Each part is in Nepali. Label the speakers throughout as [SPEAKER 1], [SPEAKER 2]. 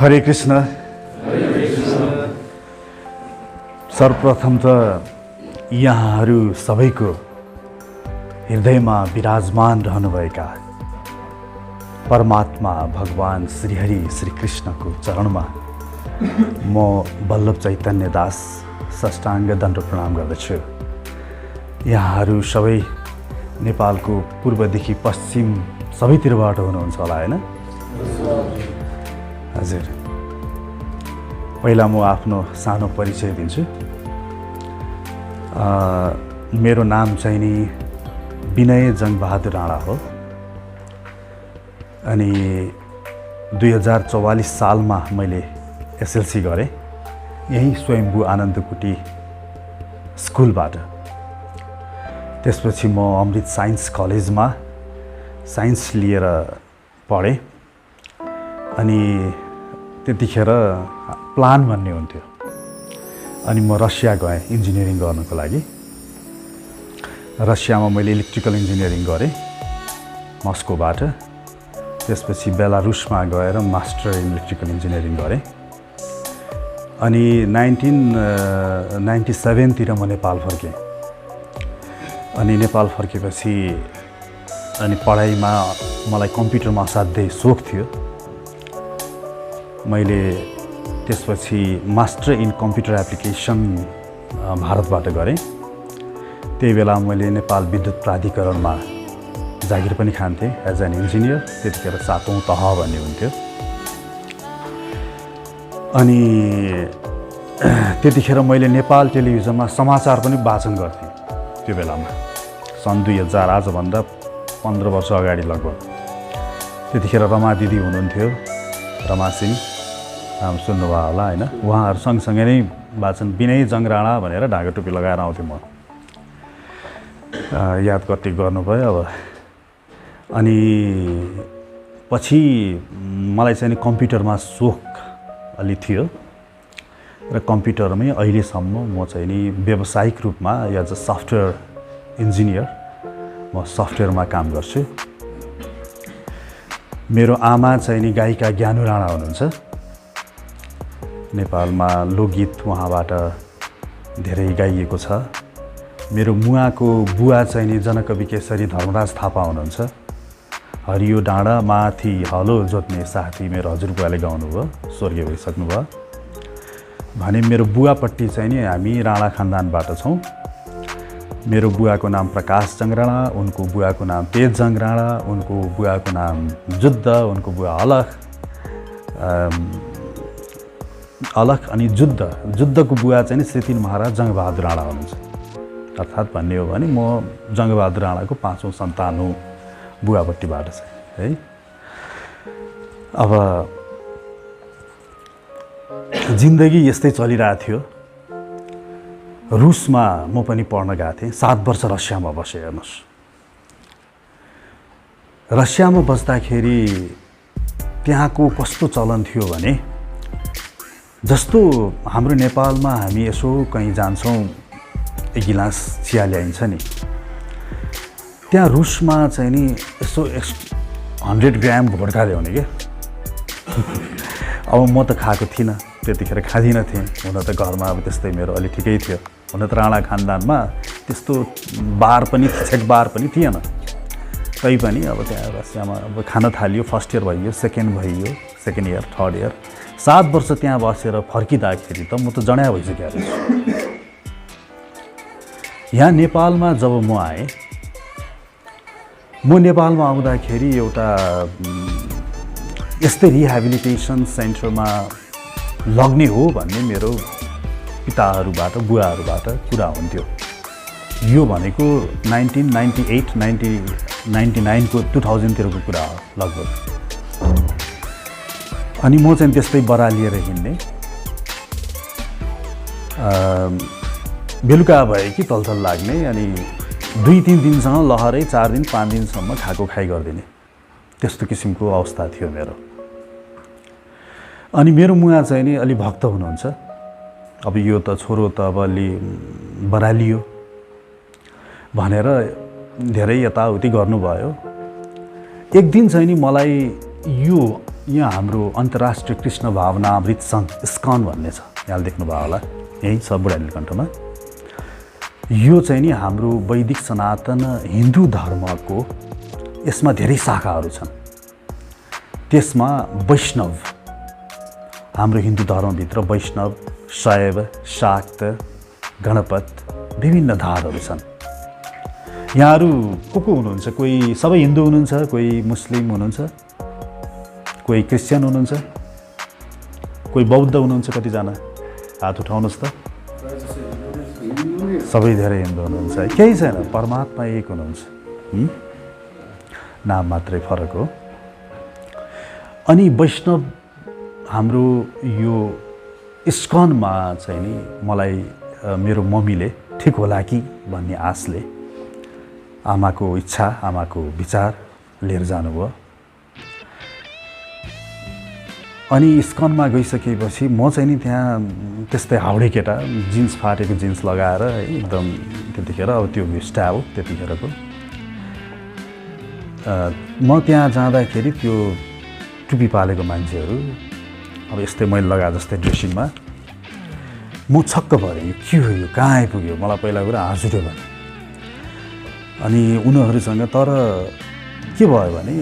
[SPEAKER 1] हरे कृष्ण। सर्वप्रथम त यहाँहरू सबैको हृदयमा विराजमान रहनुभएका परमात्मा भगवान श्रीहरि श्रीकृष्णको चरणमा म वल्लभ चैतन्य दास साष्टाङ्ग दण्ड प्रणाम गर्दछु। यहाँहरू सबै नेपालको पूर्वदेखि पश्चिम सबैतिरबाट हुनुहुन्छ होला हैन? हजुर। पहिला म आफ्नो सानो परिचय दिन्छु। मेरो नाम चाहिँ नि विनय जङ्गबहादुर राणा हो अनि 2044 सालमा मैले एसएलसी गरेँ यही स्वयम्भू आनन्दकुटी स्कुलबाट। त्यसपछि म अमृत साइन्स कलेजमा साइन्स लिएर पढेँ अनि त्यतिखेर प्लान भन्ने हुन्थ्यो अनि म रसिया गएँ इन्जिनियरिङ गर्नको लागि। रसियामा मैले इलेक्ट्रिकल इन्जिनियरिङ गरेँ मस्कोबाट। त्यसपछि बेलारुसमा गएर मास्टर इन इलेक्ट्रिकल इन्जिनियरिङ गरेँ अनि 1997 तिर म नेपाल फर्केँ। अनि नेपाल फर्केपछि अनि पढाइमा मलाई कम्प्युटरमा असाध्यै सोख थियो। मैले त्यसपछि मास्टर इन कम्प्युटर एप्लिकेसन भारतबाट गरेँ। त्यही बेला मैले नेपाल विद्युत प्राधिकरणमा जागिर पनि खान्थेँ एज एन इन्जिनियर। त्यतिखेर 7औं तह भन्ने हुन्थ्यो। अनि त्यतिखेर मैले नेपाल टेलिभिजनमा समाचार पनि वाचन गर्थेँ त्यो बेलामा सन् 2000 आजभन्दा 15 वर्ष अगाडि लगभग। त्यतिखेर रमा दिदी हुनुहुन्थ्यो, रमा सिंह, नाम सुन्नुभयो होला हैन? उहाँहरू सँगसँगै नै वाचन विनय जङ राणा भनेर ढाका टोपी लगाएर आउँथेँ म। याद कति गर्नुभयो अब। अनि पछि मलाई चाहिँ कम्प्युटरमा सोख अलि थियो र कम्प्युटरमै अहिलेसम्म म चाहिँ नि व्यावसायिक रूपमा एज अ सफ्टवेयर इन्जिनियर म सफ्टवेयरमा काम गर्छु। मेरो आमा चाहिँ नि गायिका ज्ञानु राणा हुनुहुन्छ। नेपालमा लोकगीत उहाँबाट धेरै गाइएको छ। मेरो मुवाको बुवा चाहिँ नि जनकवि केशरी धर्मराज थापा हुनुहुन्छ। हरियो डाँडा माथि हलो जोत्ने साथी मेरो हजुरबुवाले गाउनुभयो, स्वर्गीय भइसक्नुभयो। भने मेरो बुवापट्टि चाहिँ नि हामी राणा खानदानबाट छौँ। मेरो बुवाको नाम प्रकाश जङ राणा, उनको बुवाको नाम तेज जङ राणा, उनको बुवाको नाम जुद्ध, उनको बुवा अलख अनि जुद्धको बुवा चाहिँ नि श्रीतिन महाराज जङ्गबहादुर राणा हुनुहुन्छ। अर्थात् भन्ने हो भने म जङ्गबहादुर राणाको 5औं सन्तान हुँ बुवापट्टिबाट चाहिँ है। अब जिन्दगी यस्तै चलिरहेको थियो। रुसमा म पनि पढ्न गएको थिएँ। 7 वर्ष रसियामा बसेँ। हेर्नुहोस्, रसियामा बस्दाखेरि त्यहाँको कस्तो चलन थियो भने जस्तो हाम्रो नेपालमा हामी यसो कहीँ जान्छौँ एक गिलास चिया ल्याइन्छ नि, त्यहाँ रुसमा चाहिँ नि यसो 100 ग्राम भोड्का ल्याउने क्या। अब म त खाएको थिइनँ, त्यतिखेर खाँदिनँ थिएँ। हुन त घरमा अब त्यस्तै मेरो अलि ठिकै थियो। हुन त राणा खानदानमा त्यस्तो बार पनि छेक बार पनि थिएन। तैपनि अब त्यहाँ रसियामा अब खान थालियो। फर्स्ट इयर भइयो, सेकेन्ड भइयो, सेकेन्ड इयर, थर्ड इयर। 7 वर्ष त्यहाँ बसेर फर्किँदाखेरि त म त जड्या भइसकेको छु। यहाँ नेपालमा जब म आएँ, म नेपालमा आउँदाखेरि एउटा यस्तै रिहेबिलिटेसन सेन्टरमा लग्ने हो भन्ने मेरो पिताहरूबाट बुवाहरूबाट कुरा हुन्थ्यो। यो भनेको 1998-99 को 2000 तिरको कुरा हो लगभग। अनि म चाहिँ त्यस्तै बरा लिएर हिँड्ने। बेलुका भए कि तलथल लाग्ने अनि 2-3 दिनसम्म लहरै 4 दिन 5 दिनसम्म खाएको खाइ गरिदिने, त्यस्तो किसिमको अवस्था थियो मेरो। अनि मेरो मुवा चाहिँ नि अलि भक्त हुनुहुन्छ। अब यो त छोरो त अब अलि बरालियो भनेर धेरै यताउति गर्नुभयो। एक दिन चाहिँ नि मलाई यो यहाँ हाम्रो अन्तर्राष्ट्रिय कृष्ण भावनामृत सङ्घ इस्कन भन्ने छ, यहाँ देख्नुभयो होला, यही छ बुढा नीलकण्ठमा। यो चाहिँ नि हाम्रो वैदिक सनातन हिन्दू धर्मको यसमा धेरै शाखाहरू छन्। त्यसमा वैष्णव, हाम्रो हिन्दू धर्मभित्र वैष्णव, शैव, शाक्त, गणपत विभिन्न धारहरू छन्। यहाँहरू को हुनुहुन्छ? कोही सबै हिन्दू हुनुहुन्छ, कोही मुस्लिम हुनुहुन्छ, कोही क्रिस्चियन हुनुहुन्छ, कोही बौद्ध हुनुहुन्छ, कतिजना हात उठाउनुहोस् त। सबै धेरै हिन्दू हुनुहुन्छ है, केही छैन, परमात्मा एक हुनुहुन्छ, नाम मात्रै फरक हो। अनि वैष्णव हाम्रो यो इस्कनमा चाहिँ नि मलाई मेरो मम्मीले ठिक होला कि भन्ने आशले, आमाको इच्छा, आमाको विचार लिएर जानुभयो। अनि इस्कनमा गइसकेपछि म चाहिँ नि त्यहाँ त्यस्तै हाउडे केटा, जिन्स फाटेको जिन्स लगाएर एकदम, त्यतिखेर अब त्यो स्टाइल त्यतिखेरको। म त्यहाँ जाँदाखेरि त्यो टुपी पालेको मान्छेहरू अब यस्तै मैले लगाए जस्तै ड्रेसिङमा म छक्क परेँ, यो के हो, यो कहाँ आइपुग्यो? मलाई पहिला कुरा हाँस उठ्यो भने। अनि उनीहरूसँग तर के भयो भने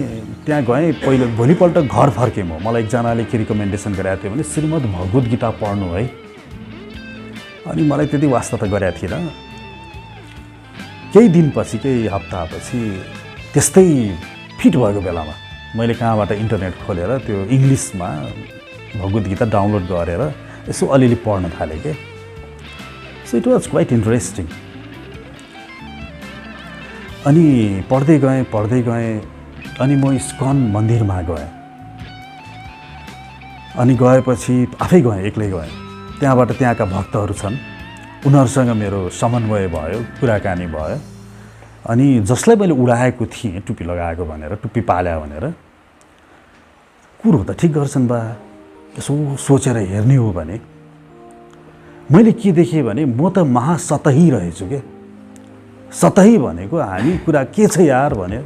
[SPEAKER 1] त्यहाँ गएँ, पहिलो भोलिपल्ट घर फर्केँ म। मलाई एकजनाले के रिकमेन्डेसन गरेको थियो भने श्रीमद् भगवत गीता पढ्नु है। अनि मलाई त्यति वास्ता त गरेको थिएन। केही दिनपछि, केही हप्तापछि त्यस्तै फिट भएको बेलामा मैले कहाँबाट इन्टरनेट खोलेर त्यो इङ्ग्लिसमा भगवत गीता डाउनलोड गरेर यसो अलिअलि पढ्न थालेँ के। So it was quite interesting. अनि पढ्दै गएँ अनि म इस्कन मन्दिरमा गएँ। अनि गएपछि आफै गएँ, एक्लै गएँ। त्यहाँबाट त्यहाँका भक्तहरू छन्, उनीहरूसँग मेरो समन्वय भयो, कुराकानी भयो। अनि जसलाई मैले उडाएको थिएँ टुपी लगाएको भनेर, टुपी पाल्या भनेर, कुरो त ठिक गर्छन् बा, यसो सोचेर हेर्ने हो भने मैले के देखेँ भने म त महासतही रहेछु के। सतही भनेको हामी कुरा के छ यार भने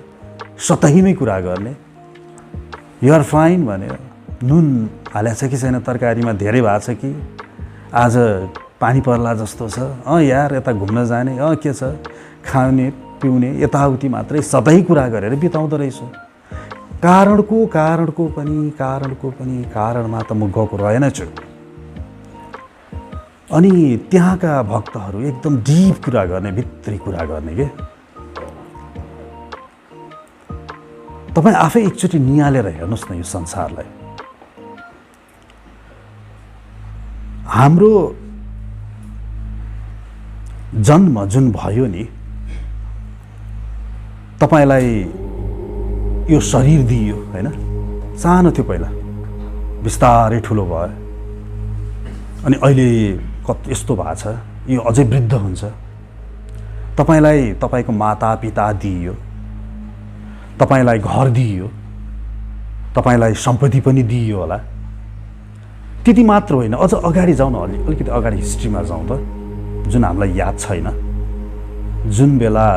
[SPEAKER 1] सतहीमै कुरा गर्ने। युआर फाइन भने नुन हालेको छ कि छैन तरकारीमा, धेरै भएको छ कि, आज पानी पर्ला जस्तो छ, यार यता घुम्न जाने, के छ, खाने पिउने, यताउति मात्रै सतही कुरा गरेर बिताउँदो रहेछु। कारणको पनि कारणमा त म गएको रहेनछु। अनि त्यहाँका भक्तहरू एकदम डिप कुरा गर्ने, भित्री कुरा गर्ने के। तपाईँ आफै एकचोटि निहालेर हेर्नुहोस् न यो संसारलाई। हाम्रो जन्म जुन भयो नि, तपाईलाई यो शरीर दियो हैन, सानो थियो पहिला, बिस्तारै ठुलो भयो, अनि अहिले यस्तो भएको छ, यो अझै वृद्ध हुन्छ। तपाईलाई तपाईको माता पिता दियो, तपाईलाई घर दियो, तपाईलाई सम्पत्ति पनि दियो होला। त्यति मात्र होइन, अझ अगाडि जाउँ न, अलिकति अगाडि हिस्ट्रीमा जाउँ त, जुन हामीलाई याद छैन, जुन बेला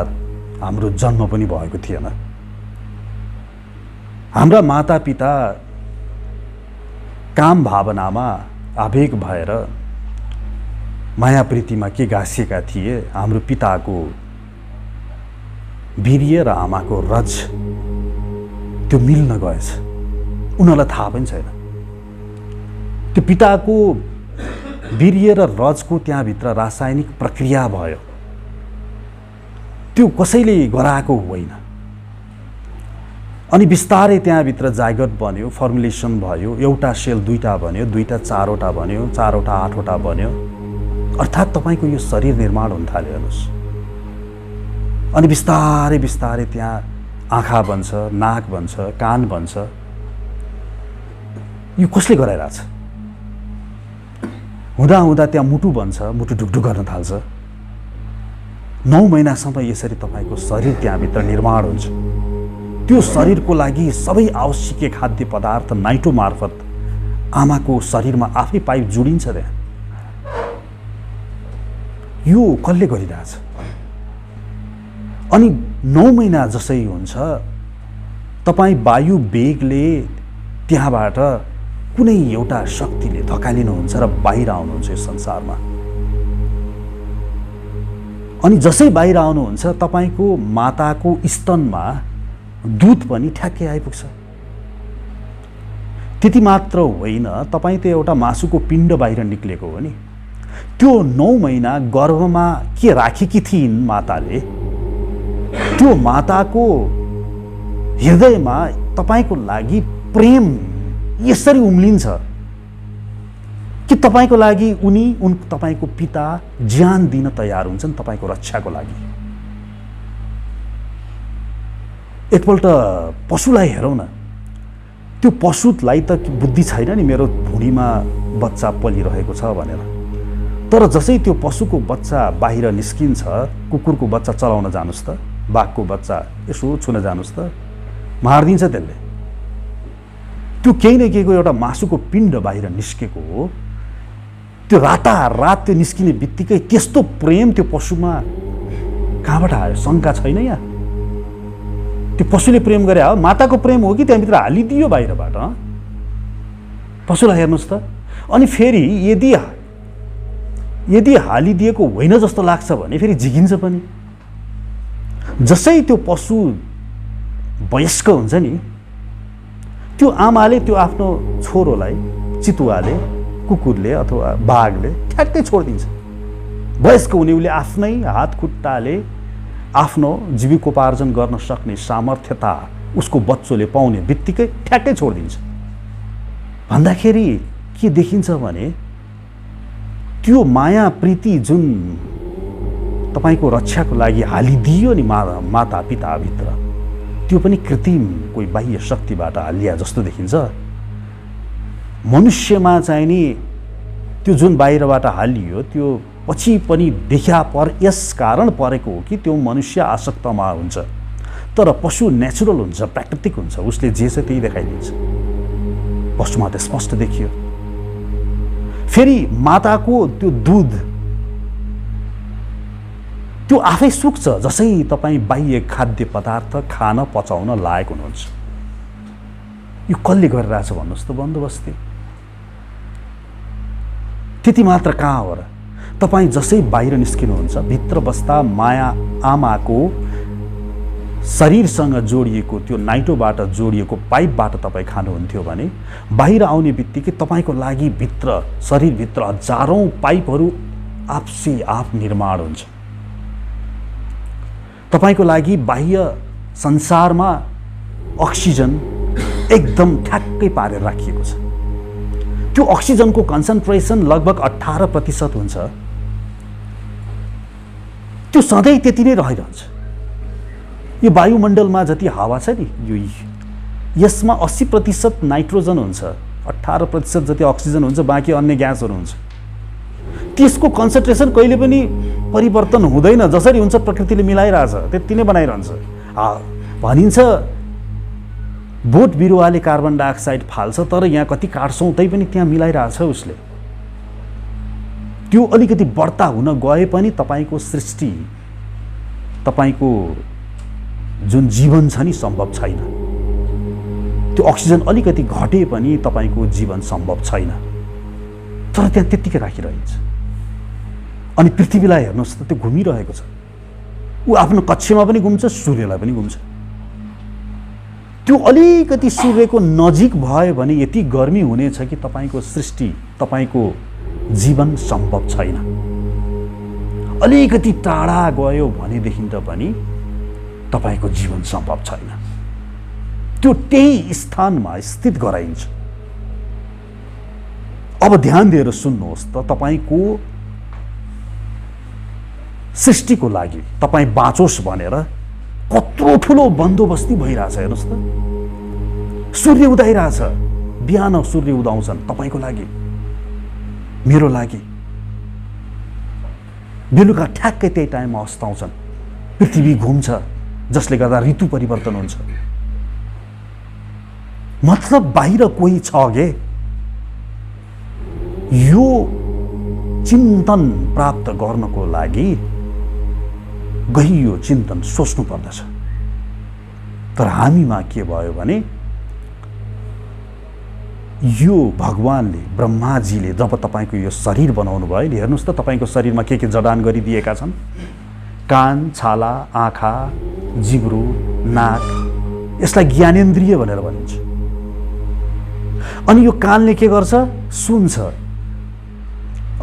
[SPEAKER 1] हाम्रो जन्म पनि भएको थिएन। हाम्रा माता पिता काम भावनामा आवेग भएर माया प्रीतिमा के गाँसिएका थिए, हाम्रो पिताको वीर्य र आमाको रज त्यो मिल्न गएछ, उनीहरूलाई थाहा पनि छैन। त्यो पिताको वीर्य र रजको त्यहाँभित्र रासायनिक प्रक्रिया भयो, त्यो कसैले गराएको होइन। अनि बिस्तारै त्यहाँभित्र जाइगोट बन्यो, फर्मुलेसन भयो, एउटा सेल दुईटा बन्यो, दुईटा चारवटा बन्यो, चारवटा आठवटा बन्यो, अर्थात् तपाईको यो शरीर निर्माण हुन थाल्यो हेर्नुहोस्। अनि बिस्तारै बिस्तारै त्यहाँ आँखा बन्छ, नाक बन्छ, कान बन्छ। यो कसले गराइरहेछ? हुँदा हुँदा त्यहाँ मुटु बन्छ, मुटु ढुकढुक गर्न थाल्छ। 9 महिनासम्म यसरी तपाईको शरीर त्यहाँभित्र निर्माण हुन्छ। त्यो शरीरको लागि सबै आवश्यक खाद्य पदार्थ नाइटो मार्फत आमाको शरीरमा आफै पाइप जोडिन्छ त्यहाँ। यो कसले गरिरहेछ? अनि 9 महिना जसै हुन्छ, तपाईँ वायु वेगले त्यहाँबाट कुनै एउटा शक्तिले धकालिनुहुन्छ र बाहिर आउनुहुन्छ यो संसारमा। अनि जसै बाहिर आउनुहुन्छ तपाईको माताको स्तनमा दूध पनि ठ्याक्कै आइपुग्छ। त्यति मात्र होइन, तपाईँ त एउटा मासुको पिण्ड बाहिर निक्लेको हो नि। त्यो 9 महिना गर्भमा के राखेकी थिइन् माताले, त्यो माताको हृदयमा तपाईको लागि प्रेम यसरी उम्लिन्छ कि तपाईको लागि तपाईको पिता ज्यान दिन तयार हुन्छन् तपाईको रक्षाको लागि। एकपल्ट पशुलाई हेरौँ न, त्यो पशुलाई त बुद्धि छैन नि मेरो भुँडीमा बच्चा पलिरहेको छ भनेर, तर जसै त्यो पशुको बच्चा बाहिर निस्किन्छ, कुकुरको बच्चा चलाउन जानुस् त, बाघको बच्चा यसो छुन जानुस् त, मारिदिन्छ त्यसले। त्यो केही न केहीको एउटा मासुको पिण्ड बाहिर निस्केको हो। त्यो रातारात त्यो निस्किने बित्तिकै त्यस्तो प्रेम त्यो पशुमा कहाँबाट आयो? शङ्का छैन यहाँ। त्यो पशुले प्रेम गरे हो, माताको प्रेम हो कि त्यहाँभित्र हालिदियो बाहिरबाट? पशुलाई हेर्नुहोस् त। अनि फेरि यदि हालिदिएको होइन जस्तो लाग्छ भने फेरि झिकिन्छ पनि। जसै त्यो पशु वयस्क हुन्छ नि, त्यो आमाले त्यो आफ्नो छोरोलाई चितुवाले, कुकुरले अथवा बाघले ठ्याक्कै छोडिदिन्छ। वयस्क हुने उसले आफ्नै हात खुट्टाले आफ्नो जीविकोपार्जन गर्न सक्ने सामर्थ्यता उसको बच्चोले पाउने बित्तिकै ठ्याक्कै छोडिदिन्छ। भन्दाखेरि के देखिन्छ भने त्यो माया प्रीति जुन तपाईको रक्षाको लागि हालिदियो नि माता पिताभित्र, त्यो पनि कृत्रिम कोही बाह्य शक्तिबाट हालिया जस्तो देखिन्छ। मनुष्यमा चाहिँ नि त्यो जुन बाहिरबाट हालियो त्यो पछि पनि यस कारण परेको हो कि त्यो मनुष्य आसक्तमा हुन्छ। तर पशु नेचुरल हुन्छ, प्राकृतिक हुन्छ, उसले जे छ त्यही देखाइदिन्छ। पशुमा त स्पष्ट देखियो। फेरि माताको त्यो दूध त्यो आफै सुक्छ जसै तपाईँ बाह्य खाद्य पदार्थ खान पचाउन लायक हुनुहुन्छ। यो कसले गरिरहेछ भन्नुहोस् त बन्दोबस्ती? त्यति मात्र कहाँ हो र? तपाईँ जसै बाहिर निस्किनुहुन्छ, भित्र बस्दा माया आमाको शरीरसँग जोडिएको त्यो नाइटोबाट जोडिएको पाइपबाट तपाईँ खानुहुन्थ्यो भने बाहिर आउने बित्तिकै तपाईँको लागि भित्र शरीरभित्र हजारौँ पाइपहरू आपसे आप निर्माण हुन्छ। तपाईको लागि बाह्य संसारमा अक्सिजन एकदम ठ्याक्कै पारेर राखिएको छ। त्यो अक्सिजनको कन्सन्ट्रेसन लगभग 18% हुन्छ। त्यो सधैँ त्यति नै रहिरहन्छ। यो वायुमण्डलमा जति हावा छ नि, यसमा 80% नाइट्रोजन हुन्छ, 18% जति अक्सिजन हुन्छ, बाँकी अन्य ग्यासहरू हुन्छ। त्यसको कन्सन्ट्रेसन कहिले पनि परिवर्तन हुँदैन। जसरी हुन्छ प्रकृतिले मिलाइरहेछ, त्यति नै बनाइरहन्छ। भनिन्छ बोट बिरुवाले कार्बन डाइअक्साइड फाल्छ, तर यहाँ कति काट्छौँ तै पनि त्यहाँ मिलाइरहेछ उसले। त्यो अलिकति बढ्ता हुन गए पनि तपाईको सृष्टि, तपाईको जुन जीवन छ नि सम्भव छैन। त्यो अक्सिजन अलिकति घटे पनि तपाईको जीवन सम्भव छैन। तर त्यहाँ त्यत्तिकै राखिरहन्छ। अनि पृथ्वीलाई हेर्नुहोस् त, त्यो घुमिरहेको छ। ऊ आफ्नो कक्षमा पनि घुम्छ, सूर्यलाई पनि घुम्छ। त्यो अलिकति सूर्यको नजिक भयो भने यति गर्मी हुनेछ कि तपाईको सृष्टि, तपाईको जीवन सम्भव छैन। अलिकति टाढा गयो भनेदेखि त पनि तपाईको जीवन सम्भव छैन। त्यो त्यही स्थानमा स्थित गराइन्छ। अब ध्यान दिएर सुन्नुहोस् त, तपाईको सृष्टिको लागि तपाईँ बाँचोस् भनेर कत्रो ठुलो बन्दोबस्ती भइरहेछ। हेर्नुहोस् त, सूर्य उदाइरहेछ। बिहान सूर्य उदाउँछन् तपाईको लागि, मेरो लागि। बेलुका ठ्याक्कै त्यही टाइममा अस्ताउँछन्। पृथ्वी घुम्छ, जसले गर्दा ऋतु परिवर्तन हुन्छ। मतलब बाहिर कोही छ गे। यो चिन्तन प्राप्त गर्नको लागि गहिरो चिन्तन सोच्नु पर्दछ। तर हामीमा के भयो भने यो भगवानले ब्रह्माजीले जब तपाईँको यो शरीर बनाउनु भयो नि, हेर्नुहोस् त तपाईँको शरीरमा के जडान गरिदिएका छन्। कान, छाला, आँखा, जिब्रो, नाक, यसलाई ज्ञानेन्द्रिय भनेर भनिन्छ। अनि यो कानले के गर्छ? सुन्छ,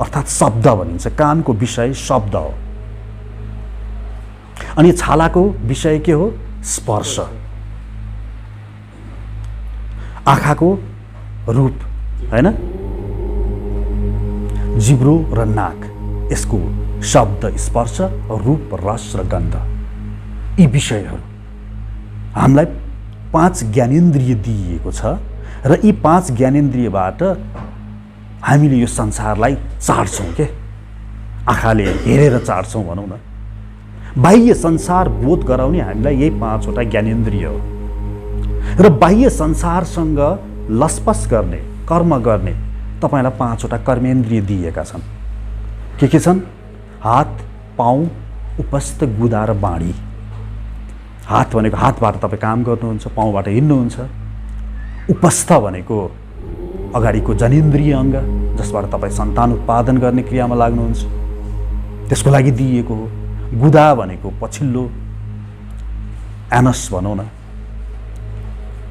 [SPEAKER 1] अर्थात् शब्द भनिन्छ। कानको विषय शब्द हो। अनि छालाको विषय के हो? स्पर्श। आँखाको रूप, हैन? जिब्रो र नाक, यसको शब्द, स्पर्श, रूप, रस र गन्ध, यी विषयहरू हामीलाई 5 ज्ञानेन्द्रिय दिइएको छ र यी 5 ज्ञानेन्द्रियबाट हामीले यो संसारलाई चाड्छौँ के। आँखाले हेरेर चाड्छौँ भनौँ न। बाह्य संसार बोध गराउने हामीलाई यही 5वटा ज्ञानेन्द्रिय हो। र बाह्य संसारसँग लसपस गर्ने, कर्म गर्ने तपाईँलाई 5वटा कर्मेन्द्रिय दिएका छन्। के छन्? हात, पाउ, उपस्थ, गुदा र बाणी। हात भनेको हातबाट तपाईँ काम गर्नुहुन्छ, पाउबाट हिँड्नुहुन्छ। उपस्थ भनेको अगाडिको जनेन्द्रिय अङ्ग, जसबाट तपाईँ सन्तान उत्पादन गर्ने क्रियामा लाग्नुहुन्छ, त्यसको लागि दिइएको हो। गुदा भनेको पछिल्लो एनस भनौँ न।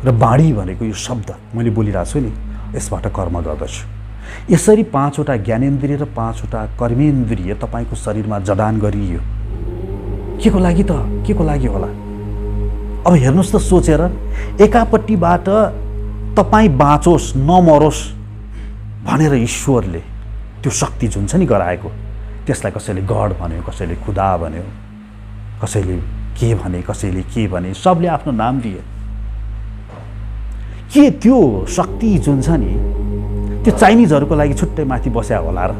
[SPEAKER 1] र बाणी भनेको यो शब्द मैले बोलिरहेको छु नि, यसबाट कर्म गर्दछु। यसरी 5वटा ज्ञानेन्द्रिय र 5वटा कर्मेन्द्रिय तपाईँको शरीरमा जडान गरियो। के को लागि त? के को लागि होला? अब हेर्नुहोस् त सोचेर, एकापट्टिबाट तपाईँ बाँचोस्, नमरोस् भनेर ईश्वरले त्यो शक्ति जुन छ नि गराएको, त्यसलाई कसैले गड भन्यो, कसैले खुदा भन्यो, कसैले के भने, कसैले के भने, सबले आफ्नो नाम दिए। के त्यो शक्ति जुन छ नि, त्यो चाइनिजहरूको लागि छुट्टै माथि बस्या होला र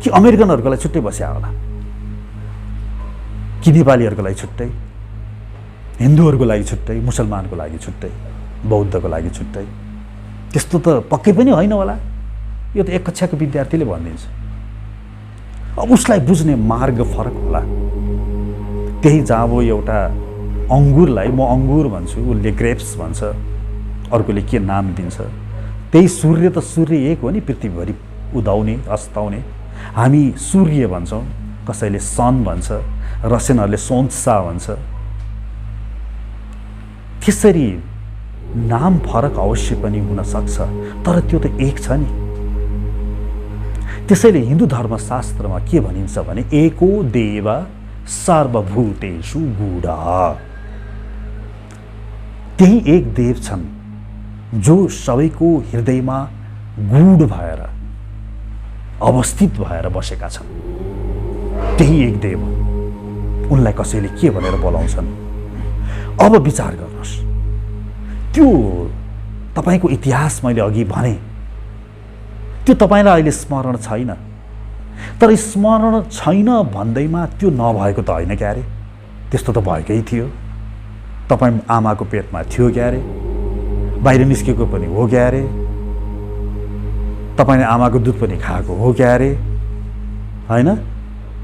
[SPEAKER 1] कि अमेरिकनहरूको लागि छुट्टै बस्या होला? कि नेपालीहरूको लागि छुट्टै, हिन्दूहरूको लागि छुट्टै, मुसलमानको लागि छुट्टै, बौद्धको लागि छुट्टै? त्यस्तो त पक्कै पनि होइन होला। यो त एक कक्षाको विद्यार्थीले भनिदिन्छ। अब उसलाई बुझ्ने मार्ग फरक होला। त्यही जहाँ अब एउटा अङ्गुरलाई म अङ्गुर भन्छु, उसले ग्रेप्स भन्छ, अर्कोले के नाम दिन्छ। त्यही सूर्य त सूर्य एक हो नि, पृथ्वीभरि उदाउने अस्ताउने। हामी सूर्य भन्छौँ, कसैले सन भन्छ, रसियनहरूले सोन्सा भन्छ। त्यसरी नाम फरक अवश्य पनि हुन सक्छ, तर त्यो त एक छ नि। त्यसैले हिन्दू धर्मशास्त्रमा के भनिन्छ भने एको देव सर्वभूतेषु गूढः। त्यही एक देव छन् जो सबैको हृदयमा गूढ भएर अवस्थित भएर बसेका छन्। त्यही एक देव, उनलाई कसैले के भनेर बोलाउँछन्? अब विचार गर्नुहोस्। त्यो तपाईको इतिहास मैले अघि भने, त्यो तपाईलाई अहिले स्मरण छैन। तर स्मरण छैन भन्दैमा त्यो नभएको त होइन क्यारे? त्यस्तो त भएकै थियो। तपाईँ आमाको पेटमा थियो क्यारे? बाहिर निस्केको पनि हो क्यारे? तपाईँले आमाको दुध पनि खाएको हो क्यारे? होइन?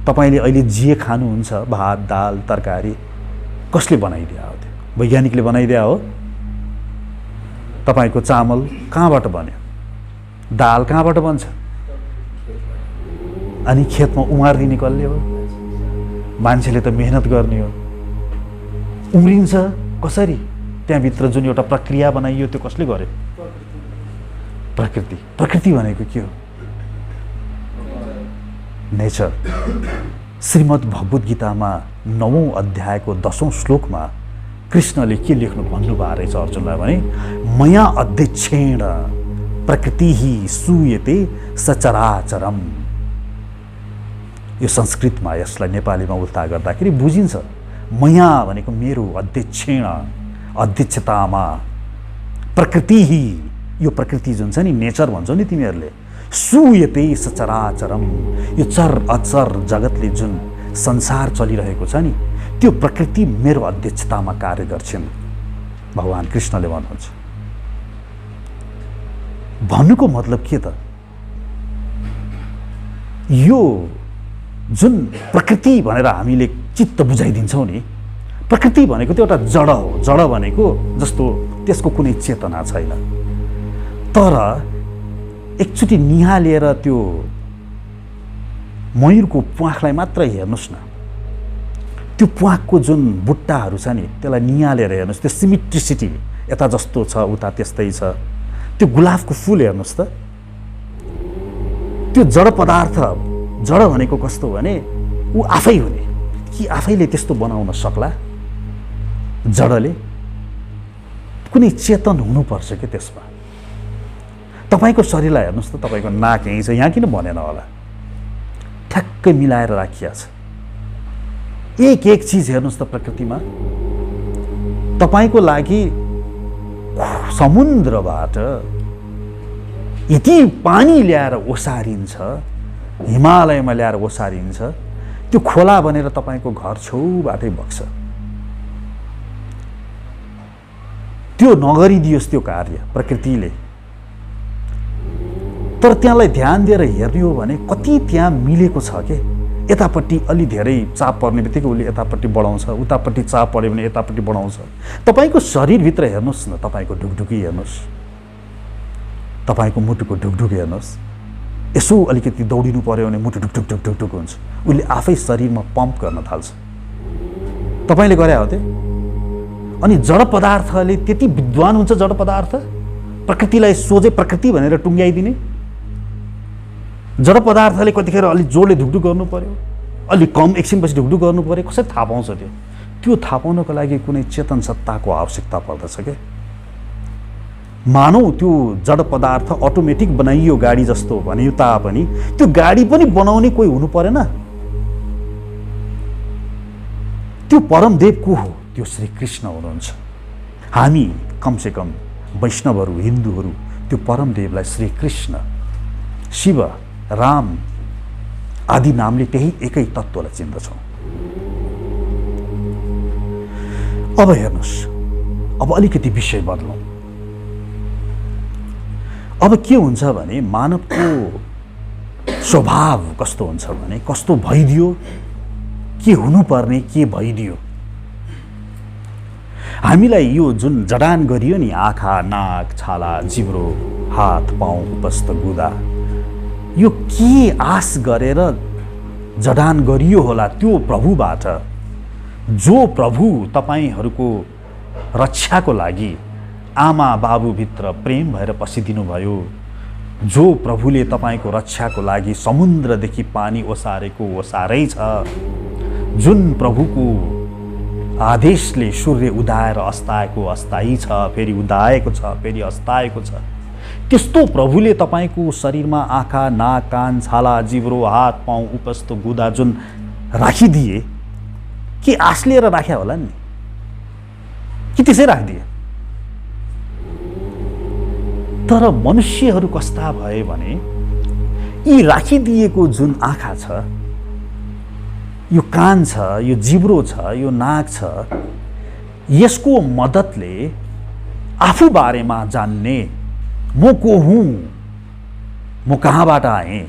[SPEAKER 1] तपाईँले अहिले जे खानुहुन्छ, भात, दाल, तरकारी, कसले बनाइदिया हो? त्यो वैज्ञानिकले बनाइदिया हो? तपाईँको चामल कहाँबाट बन्यो? दाल कहाँबाट बन्छ? अनि खेतमा उमारिदिने कसले हो? मान्छेले त मेहनत गर्ने हो। उम्रिन्छ कसरी? त्यहाँभित्र जुन एउटा प्रक्रिया बनाइयो त्यो कसले गर्यो? प्रकृति। प्रकृति भनेको के हो? नेचर। श्रीमद् भगवद् गीतामा 9औं अध्यायको 10औं श्लोकमा कृष्णले के लेख्नु भन्नुभएको रहेछ अर्जुनलाई भने, मया अध्यक्षेण प्रकृतिः सूयते सचराचरम। यो संस्कृतमा यसलाई नेपालीमा उल्टा गर्दाखेरि बुझिन्छ। मया भनेको मेरो, अध्यक्षेण अध्यक्षतामा, प्रकृतिः यो प्रकृति जुन छ नि, नेचर भन्छौ नि तिमीहरूले, सूयते सचराचरम यो चर अचर जगतले जुन संसार चलिरहेको छ नि, त्यो प्रकृति मेरो अध्यक्षतामा कार्य गर्छन्। भगवान कृष्णले भन्नुहुन्छ। भन्नुको मतलब के त? यो जुन प्रकृति भनेर हामीले चित्त बुझाइदिन्छौँ नि, प्रकृति भनेको त्यो एउटा जड हो। जड भनेको जस्तो त्यसको कुनै चेतना छैन। तर एकचोटि निहालेर त्यो मयूरको प्वाखलाई मात्र हेर्नुहोस् न, त्यो प्वाखको जुन बुट्टाहरू छ नि त्यसलाई निहालेर हेर्नुहोस्, त्यो सिमेट्रिसिटी यता जस्तो छ उता त्यस्तै छ। त्यो गुलाबको फुल हेर्नुहोस् त, त्यो जड पदार्थ, जड भनेको कस्तो भने ऊ आफै हुने कि आफैले त्यस्तो बनाउन सक्ला? जडले कुनै चेतन हुनुपर्छ कि त्यसमा। तपाईँको शरीरलाई हेर्नुहोस् त, तपाईँको नाक यहीँ छ, यहाँ किन भनेन होला? ठ्याक्कै मिलाएर राखिया छ। एक एक चिज हेर्नुहोस् त प्रकृतिमा। तपाईँको लागि समुद्रबाट यति पानी ल्याएर ओसारिन्छ, हिमालयमा ल्याएर ओसारिन्छ, त्यो खोला बनेर तपाईँको घर छेउबाटै बग्छ। त्यो नगरिदियोस् त्यो कार्य प्रकृतिले, तर त्यहाँलाई ध्यान दिएर हेर्ने हो भने कति त्यहाँ मिलेको छ के। यतापट्टि अलि धेरै चाप पर्ने बित्तिकै उसले यतापट्टि बढाउँछ, उतापट्टि चाप पऱ्यो भने यतापट्टि बढाउँछ। तपाईँको शरीरभित्र हेर्नुहोस् न, तपाईँको ढुकढुकी हेर्नुहोस्, तपाईँको मुटुको ढुकढुक हेर्नुहोस्। यसो अलिकति दौडिनु पर्यो भने मुटु ढुकढुक ढुकढुक ढुक हुन्छ, उसले आफै शरीरमा पम्प गर्न थाल्छ। तपाईँले गरे हो त्यो। अनि जड पदार्थले त्यति विद्वान हुन्छ, जड पदार्थ प्रकृतिलाई सोझै प्रकृति भनेर टुङ्ग्याइदिने। जड पदार्थले कतिखेर अलि जोडले ढुकढुक गर्नु पर्यो, अलि कम एकछिनपछि ढुकढुक गर्नु पर्यो। कसरी थाहा पाउँछ त्यो? त्यो थाहा पाउनको लागि कुनै चेतन सत्ताको आवश्यकता पर्दछ के। मानौ त्यो जड पदार्थ अटोमेटिक बनाइयो गाडी जस्तो भने तापनि त्यो गाडी पनि बनाउने कोही हुनु परेन? त्यो परमदेव को हो? त्यो श्री कृष्ण हुनुहुन्छ। हामी कमसे कम वैष्णवहरू, हिन्दूहरू त्यो परमदेवलाई श्री कृष्ण, शिव, राम आदि नामले त्यही एकै तत्त्वलाई चिन्दछौँ। अब हेर्नुहोस्, अब अलिकति विषय बदलौँ। अब के हुन्छ भने मानवको स्वभाव कस्तो हुन्छ भने, कस्तो भइदियो, के हुनुपर्ने के भइदियो। हामीलाई यो जुन जडान गरियो नि, आँखा, नाक, छाला, जिब्रो, हात, पाउ, उपस्थ, गुदा, यो के आश गरेर जडान गरियो होला? त्यो प्रभुबाट, जो प्रभु तपाईहरूको रक्षाको लागि आमा बाबुभित्र प्रेम भएर पसिदिनु भयो, जो प्रभुले तपाईँको रक्षाको लागि समुद्रदेखि पानी ओसारेको ओसारै छ, जुन प्रभुको आदेशले सूर्य उदाएर अस्ताएको अस्ताई छ, फेरि उदाएको छ, फेरि अस्ताएको छ, त्यस्तो प्रभुले तपाईँको शरीरमा आँखा, नाक, कान, छाला, जिब्रो, हात, पाउ, उपस्थ, गुदा जुन राखिदिए, के आश लिएर राख्या होला नि? कि त्यसै राखिदिए? तर मनुष्यहरू कस्ता भए भने यी राखिदिएको जुन आँखा छ, यो कान छ, यो जिब्रो छ, यो नाक छ, यसको मद्दतले आफू बारेमा जान्ने, म को हुँ, म कहाँबाट आएँ,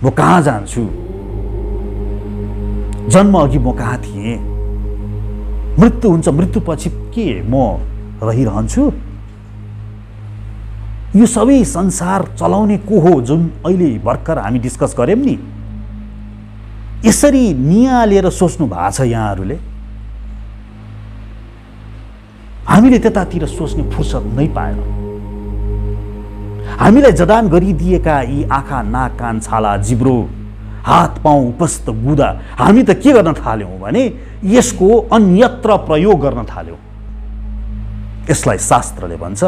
[SPEAKER 1] म कहाँ जान्छु, जन्म अघि म कहाँ थिएँ, मृत्यु हुन्छ, मृत्युपछि के म रहिरहन्छु, यो सबै संसार चलाउने को हो, जुन अहिले भर्खर हामी डिस्कस गर्यौं नि, यसरी नियालेर सोच्नु भएको छ यहाँहरूले। हामीले त्यतातिर सोच्ने फुर्सद नै पाएनौँ। हामीलाई जडान गरिदिएका यी आँखा, नाक, कान, छाला, जिब्रो, हात, पाउ, उपस्थ, गुदा, हामी त के गर्न थाल्यौँ भने यसको अन्यत्र प्रयोग गर्न थाल्यौँ। यसलाई शास्त्रले भन्छ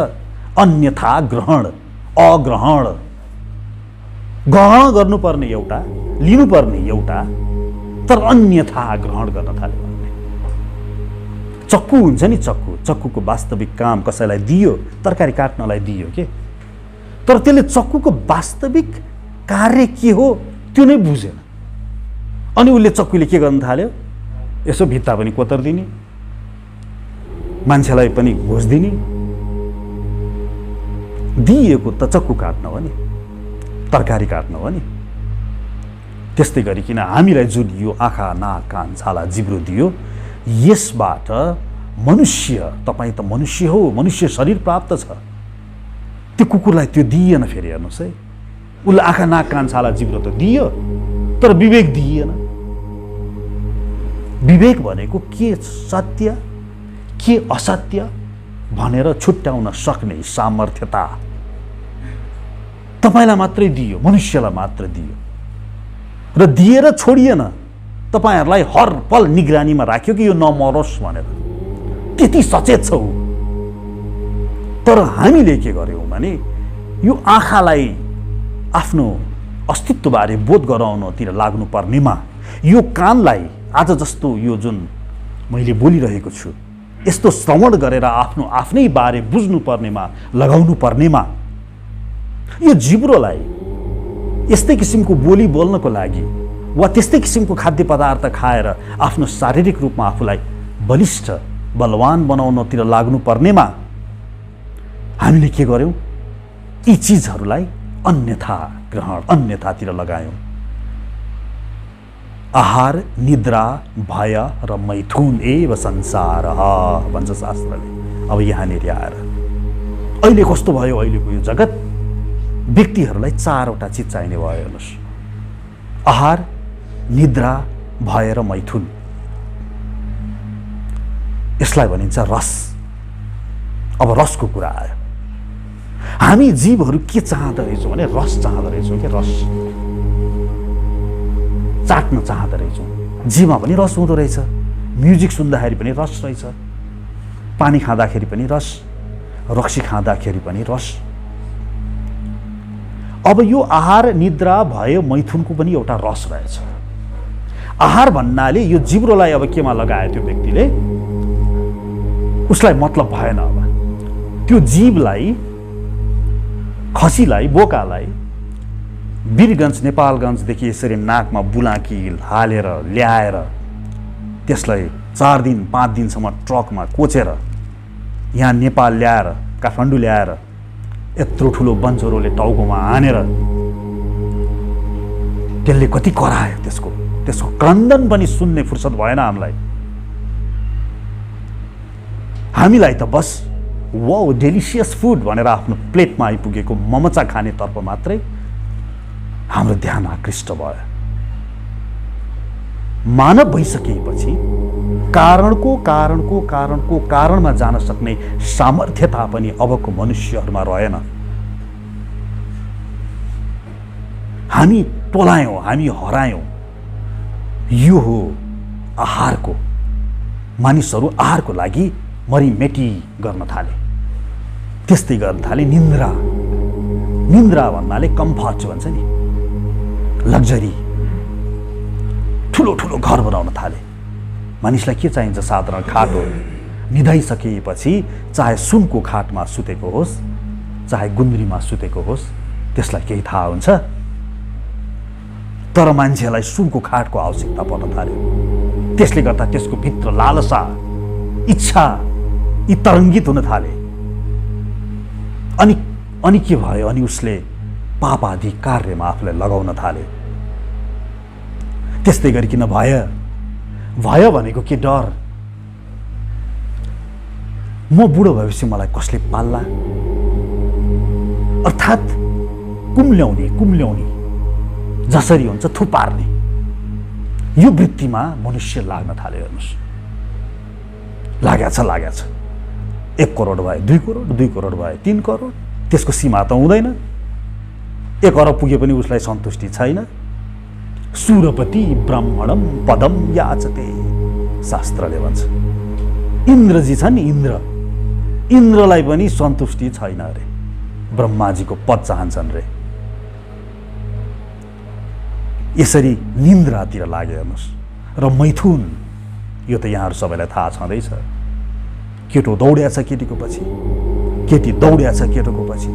[SPEAKER 1] अन्यथा ग्रहण, अग्रहण। ग्रहण गर्नुपर्ने एउटा, लिनुपर्ने एउटा, तर अन्यथा ग्रहण गर्न थाल्यो। चक्कु हुन्छ नि, चक्कुको वास्तविक काम कसैलाई दियो, तरकारी काट्नलाई दियो के, तर त्यसले चक्कुको वास्तविक कार्य के हो त्यो नै बुझेन। अनि उसले चक्कुले के गर्न थाल्यो, यसो भित्ता पनि कोतरिदिने, मान्छेलाई पनि घोष दिने। दिएको त चक्कु काट्न हो नि, तरकारी काट्न हो नि। त्यस्तै गरिकन हामीलाई जुन यो आँखा, नाक, कान, छाला, जिब्रो दियो, यसबाट मनुष्य, तपाईँ त मनुष्य हो, मनुष्य शरीर प्राप्त छ। त्यो कुकुरलाई त्यो दिएन। फेरि हेर्नुहोस् है, उसले आँखा नाक कान छाला जिब्रो त दियो, तर विवेक दिएन। विवेक भनेको के सत्य के असत्य भनेर छुट्याउन सक्ने सामर्थ्यता तपाईलाई मात्रै दियो, मनुष्यलाई मात्र दियो, र दिएर छोडिएन। तपाईहरूलाई हर पल निगरानीमा राख्यो कि यो नमरोस् भनेर। त्यति सचेत छौ। तर हामीले के गर्यौं भने यो आँखालाई आफ्नो अस्तित्वबारे बोध गराउनतिर लाग्नु पर्नेमा, यो कानलाई आज जस्तो यो जुन मैले बोलिरहेको छु यस्तो श्रवण गरेर आफ्नो आफ्नै बारे बुझ्नु पर्नेमा लगाउनु पर्नेमा, यो जिब्रोलाई यस्तै किसिमको बोली बोल्नको लागि वा त्यस्तै किसिमको खाद्य पदार्थ खाएर आफ्नो शारीरिक रूपमा आफूलाई बलिष्ठ बलवान बनाउनतिर लाग्नु पर्नेमा हामीले के गर्यौं? यी चीजहरूलाई अन्यथा ग्रहण, अन्यथातिर लगायौं। आहार, निद्रा, भय र मैथुन एव संसार भन्छ शास्त्रले। अब यहाँनिर आएर अहिले कस्तो भयो? अहिलेको यो जगत व्यक्तिहरूलाई 4वटा चिज चाहिने भयो। हेर्नुहोस्, आहार, निद्रा, भय र मैथुन। यसलाई भनिन्छ रस। अब रसको कुरा आयो। हामी जीवहरू के चाहँदो रहेछौँ भने रस चाहँदो रहेछौँ। के रस चाट्न चाहँदो रहेछौँ। जीवमा पनि रस हुँदो रहेछ। म्युजिक सुन्दाखेरि पनि रस रहेछ, पानी खाँदाखेरि पनि रस, रक्सी खाँदाखेरि पनि रस। अब यो आहार, निद्रा, भय, मैथुनको पनि एउटा रस रहेछ। आहार भन्नाले यो जिब्रोलाई अब केमा लगायो त्यो व्यक्तिले, उसलाई मतलब भएन। अब त्यो जीवलाई, खसीलाई, बोकालाई वीरगञ्ज नेपालगञ्जदेखि यसरी नाकमा बुलाकी हालेर ल्याएर त्यसलाई 4 दिन 5 दिनसम्म ट्रकमा कोचेर यहाँ नेपाल ल्याएर, काठमाडौँ ल्याएर यत्रो ठुलो बन्चरोले टाउकोमा हानेर त्यसले कति करायो। त्यसको क्रन्दन पनि सुन्ने फुर्सद भएन हामीलाई। हामीलाई त बस वाउ डेलिसियस फुड भनेर आफ्नो प्लेटमा आइपुगेको ममचा खानेतर्फ मात्रै हाम्रो ध्यान आकृष्ट भयो। मानव भइसकेपछि कारणको कारणमा जान सक्ने सामर्थ्यता पनि अबको मनुष्यहरूमा रहेन। हामी टोलायौं, हामी हरायौं। यो हो आहारको। मानिसहरू आहारको लागि मरिमेटी गर्न थाले। त्यस्तै गर्न थाले निन्द्रा। निन्द्रा भन्नाले कम्फर्ट भन्छ नि, लग्जरी। ठुलो ठुलो घर बनाउन थाले। मानिसलाई के चाहिन्छ? साधारण खाट हो। निदाइसकेपछि चाहे सुनको खाटमा सुतेको होस्, चाहे गुन्द्रीमा सुतेको होस्, त्यसलाई केही थाहा हुन्छ? तर मान्छेलाई सुनको खाटको आवश्यकता पर्न थाल्यो। त्यसले गर्दा त्यसको भित्र लालसा, इच्छा यी तरङ्गित हुन थाले। अनि के भयो? अनि उसले पाप आदि कार्यमा आफूलाई लगाउन थाले। त्यस्तै गरिकन भय भनेको के? डर। म बुढो भएपछि मलाई कसले पाल्ला? अर्थात् कुम्ल्याउने जसरी हुन्छ थुपार्ने, यो वृत्तिमा मनुष्य लाग्न थाल्यो। हेर्नुहोस्, लागेछ। 1 करोड भए 2 करोड, 2 करोड भए 3 करोड, त्यसको सीमा त हुँदैन। 1 अरब पुगे पनि उसलाई सन्तुष्टि छैन। सुरपति ब्राह्मणम पदम याचते शास्त्रले भन्छ। इन्द्रजी छन् नि, इन्द्रलाई पनि सन्तुष्टि छैन अरे। ब्रह्माजीको पद चाहन्छन् रे। यसरी निन्द्रातिर लाग्यो। हेर्नुहोस्, र मैथुन, यो त यहाँहरू सबैलाई थाहा छँदैछ। केटो दौड्या छ केटीको पछि, केटी दौड्या छ केटोको पछि।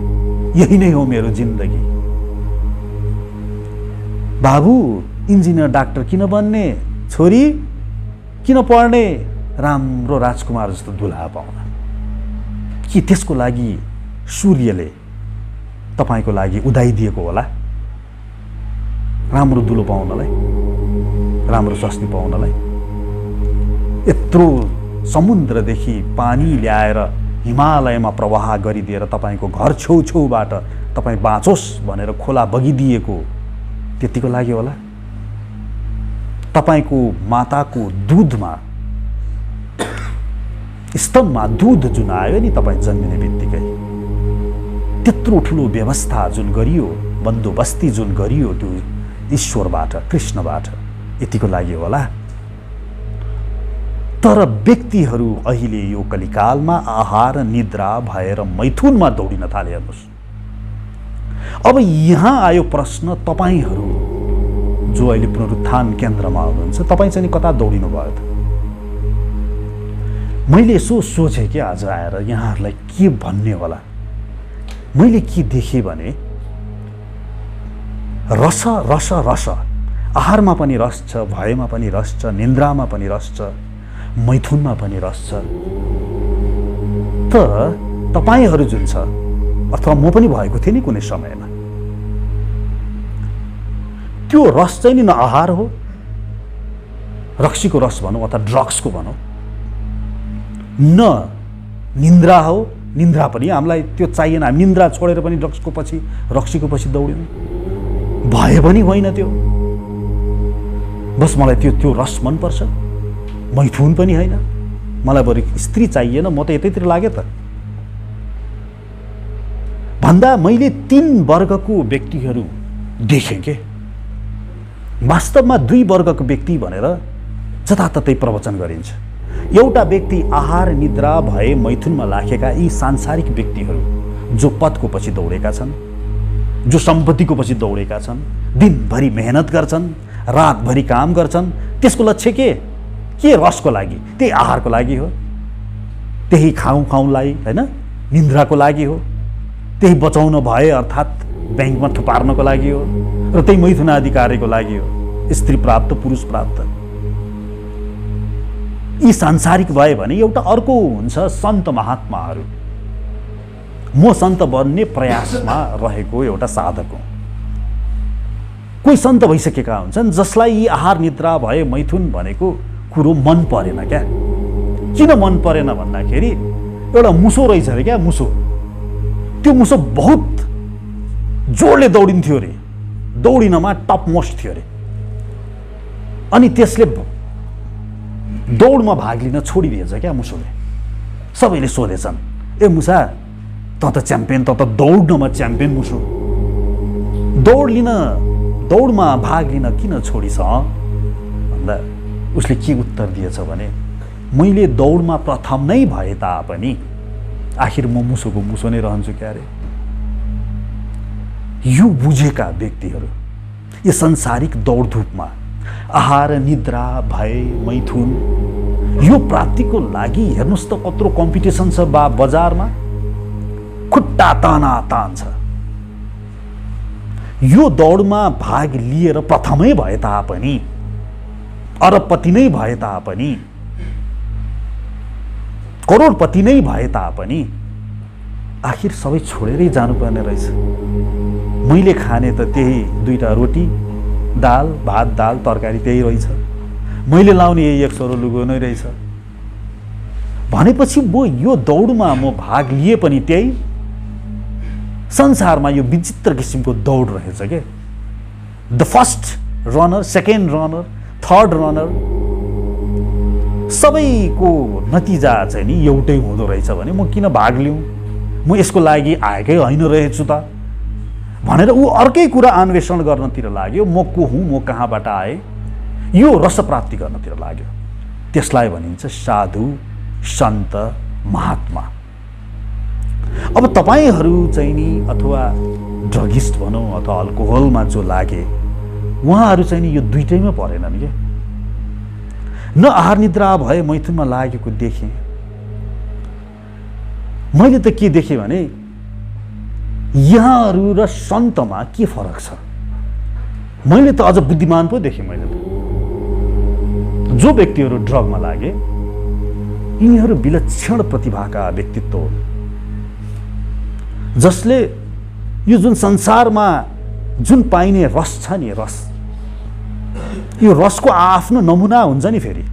[SPEAKER 1] यही नै हो मेरो जिन्दगी। बाबु इन्जिनियर डाक्टर किन बन्ने? छोरी किन पढ्ने? राम्रो राजकुमार जस्तो दुल्हा पाउन। के त्यसको लागि सूर्यले तपाईको लागि उदाइदिएको होला? राम्रो दुलो पाउनलाई, राम्रो स्वास्नी पाउनलाई? यत्रो समुद्रदेखि पानी ल्याएर हिमालयमा प्रवाह गरिदिएर तपाईँको घर छेउछेउबाट तपाईँ बाँचोस् भनेर खोला बगिदिएको त्यतिको लाग्यो होला। तपाईँको माताको दुधमा स्तनमा दुध जुन आयो नि तपाईँ जन्मिने बित्तिकै, त्यत्रो ठुलो व्यवस्था जुन गरियो, बन्दोबस्ती जुन गरियो त्यो ईश्वरबाट, कृष्णबाट, यतिको लाग्यो होला। तर व्यक्तिहरू अहिले यो कलिकालमा आहार निद्रा भएर मैथुनमा दौडिन थाले। हेर्नुहोस्, अब यहाँ आयो प्रश्न, तपाईँहरू जो अहिले पुनरुत्थान केन्द्रमा हुनुहुन्छ, तपाईँ चाहिँ कता दौडिनु भयो त? मैले यसो सोचेँ कि आज आएर यहाँहरूलाई के भन्ने होला। मैले के देखेँ भने रस रस रस, आहारमा पनि रस छ, भयमा पनि रस छ, निन्द्रामा पनि रस छ, मैथुनमा पनि रस छ। तर तपाईँहरू जुन छ, अथवा म पनि भएको थिएँ नि कुनै समयमा, त्यो रस चाहिँ नि न आहार हो, रक्सीको रस भनौँ अथवा ड्रग्सको भनौँ, न निन्द्रा हो, निन्द्रा पनि हामीलाई त्यो चाहिएन। हामी निन्द्रा छोडेर पनि ड्रग्सको पछि, रक्सीको पछि दौड्यौँ। भए पनि होइन त्यो, बस मलाई त्यो रस मनपर्छ। मैथुन पनि होइन, मलाई बरु स्त्री चाहिएन, म त यतैतिर लागेँ त भन्दा मैले 3 वर्गको व्यक्तिहरू देखेँ के। वास्तवमा 2 वर्गको व्यक्ति भनेर जताततै प्रवचन गरिन्छ। एउटा व्यक्ति आहार निद्रा भए मैथुनमा लागेका यी सांसारिक व्यक्तिहरू जो पदको पछि दौडेका छन्, जो सम्पत्तिको पछि दौडेका छन्, दिनभरि मेहनत गर्छन्, रातभरि काम गर्छन्। त्यसको लक्ष्य के रसको लागि, त्यही आहारको लागि हो, त्यही खाउलाई होइन, निन्द्राको लागि हो, त्यही बचाउन भए अर्थात् ब्याङ्कमा थुपार्नको लागि हो, र त्यही मैथुनाधिकारीको लागि हो, स्त्री प्राप्त पुरुष प्राप्त। यी सांसारिक भए भने एउटा अर्को हुन्छ सन्त महात्माहरू। म सन्त बन्ने प्रयासमा रहेको एउटा साधक हुँ। कोही सन्त भइसकेका हुन्छन् जसलाई यी आहार निद्रा भए मैथुन भनेको कुरो मन परेन। क्या किन मन परेन भन्दाखेरि एउटा मुसो रहेछ अरे, क्या मुसो, त्यो मुसो बहुत जोडले दौडिन्थ्यो अरे, दौडिनमा टप मोस्ट थियो अरे, अनि त्यसले दौडमा भाग लिन छोडिदिएछ क्या मुसोले। सबैले सोधेछन्, ए मुसा त च्याम्पियन, त दौड्नमा च्याम्पियन मुसो, दौडमा भाग लिन किन छोडिछ भन्दा उसले के उत्तर दिएछ भने, मैले दौडमा प्रथम नै भए तापनि आखिर म मुसोको मुसो नै रहन्छु क्या अरे। यो बुझेका व्यक्तिहरू यो संसारिक दौडधुपमा आहार निद्रा भय मैथुन यो प्राप्तिको लागि हेर्नुस् त कत्रो कम्पिटिसन छ बजारमा, खुट्टा तानातान छ। यो दौडमा भाग लिएर प्रथमै भए तापनि, अरबपति नै भए तापनि, करोडपति नै भए तापनि आखिर सबै छोडेरै जानुपर्ने रहेछ। मैले खाने त त्यही 2टा रोटी, दाल भात, दाल तरकारी त्यही रहेछ, मैले लाउने यही 1 सरो लुगो नै रहेछ भनेपछि म यो दौडमा म भाग लिए पनि त्यही संसारमा यो विचित्र किसिमको दौड रहेछ के। The first runner, second runner, third runner, सबैको नतिजा चाहिँ नि एउटै हुँदो रहेछ भने म किन भाग लिउँ, म यसको लागि आएकै होइन रहेछु त भनेर ऊ अर्कै कुरा अन्वेषण गर्नतिर लाग्यो। म को हुँ, म कहाँबाट आए, यो रस प्राप्ति गर्नतिर लाग्यो। त्यसलाई भनिन्छ साधु सन्त महात्मा। अब तपाईहरू चाहिँ नि अथवा ड्रगिस्ट भनौँ अथवा अल्कोहलमा जो लागे उहाँहरू चाहिँ नि यो दुईटैमा परेनन् के। न आहार निद्रा भए मैथुनमा लागेको देखेँ मैले। त के देखेँ भने यहाँहरू र सन्तमा के फरक छ। मैले त अझ बुद्धिमान पो देखेँ। मैले त जो व्यक्तिहरू ड्रगमा लागे यिनीहरू विलक्षण प्रतिभाका व्यक्तित्व हुन्, जसले यो जुन संसारमा जुन पाइने रस छ नि, रस, यो रसको आफ्नो नमुना हुन्छ नि। फेरि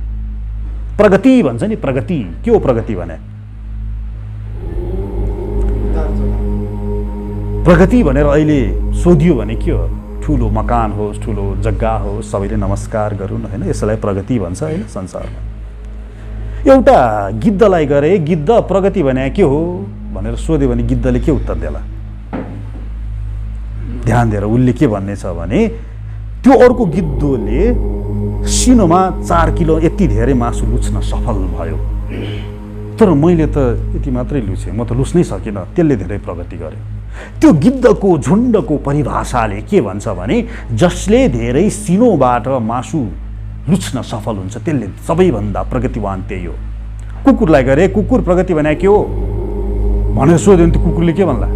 [SPEAKER 1] प्रगति भन्छ नि, प्रगति के हो? प्रगति भने प्रगति भनेर अहिले सोधियो भने के हो? ठुलो मकान होस्, ठुलो जग्गा होस्, सबैले नमस्कार गरून् होइन, यसलाई प्रगति भन्छ होइन संसारमा। एउटा गिद्धलाई गरे, गिद्ध प्रगति भने के हो भनेर सोध्यो भने गिद्धले के उत्तर देला? ध्यान दिएर उसले के भन्ने छ भने त्यो अर्को गिद्धले सिनोमा 4 किलो यति धेरै मासु लुच्न सफल भयो, तर मैले त यति मात्रै लुचेँ, म त लुच्नै सकिनँ, त्यसले धेरै प्रगति गर्यो। त्यो गिद्धको झुन्डको परिभाषाले के भन्छ भने जसले धेरै सिनोबाट मासु लुच्न सफल हुन्छ त्यसले सबैभन्दा प्रगतिवान त्यही हो। कुकुरलाई गरे, कुकुर प्रगति भने के हो भनेर सोध्यो भने त्यो कुकुरले के भन्ला?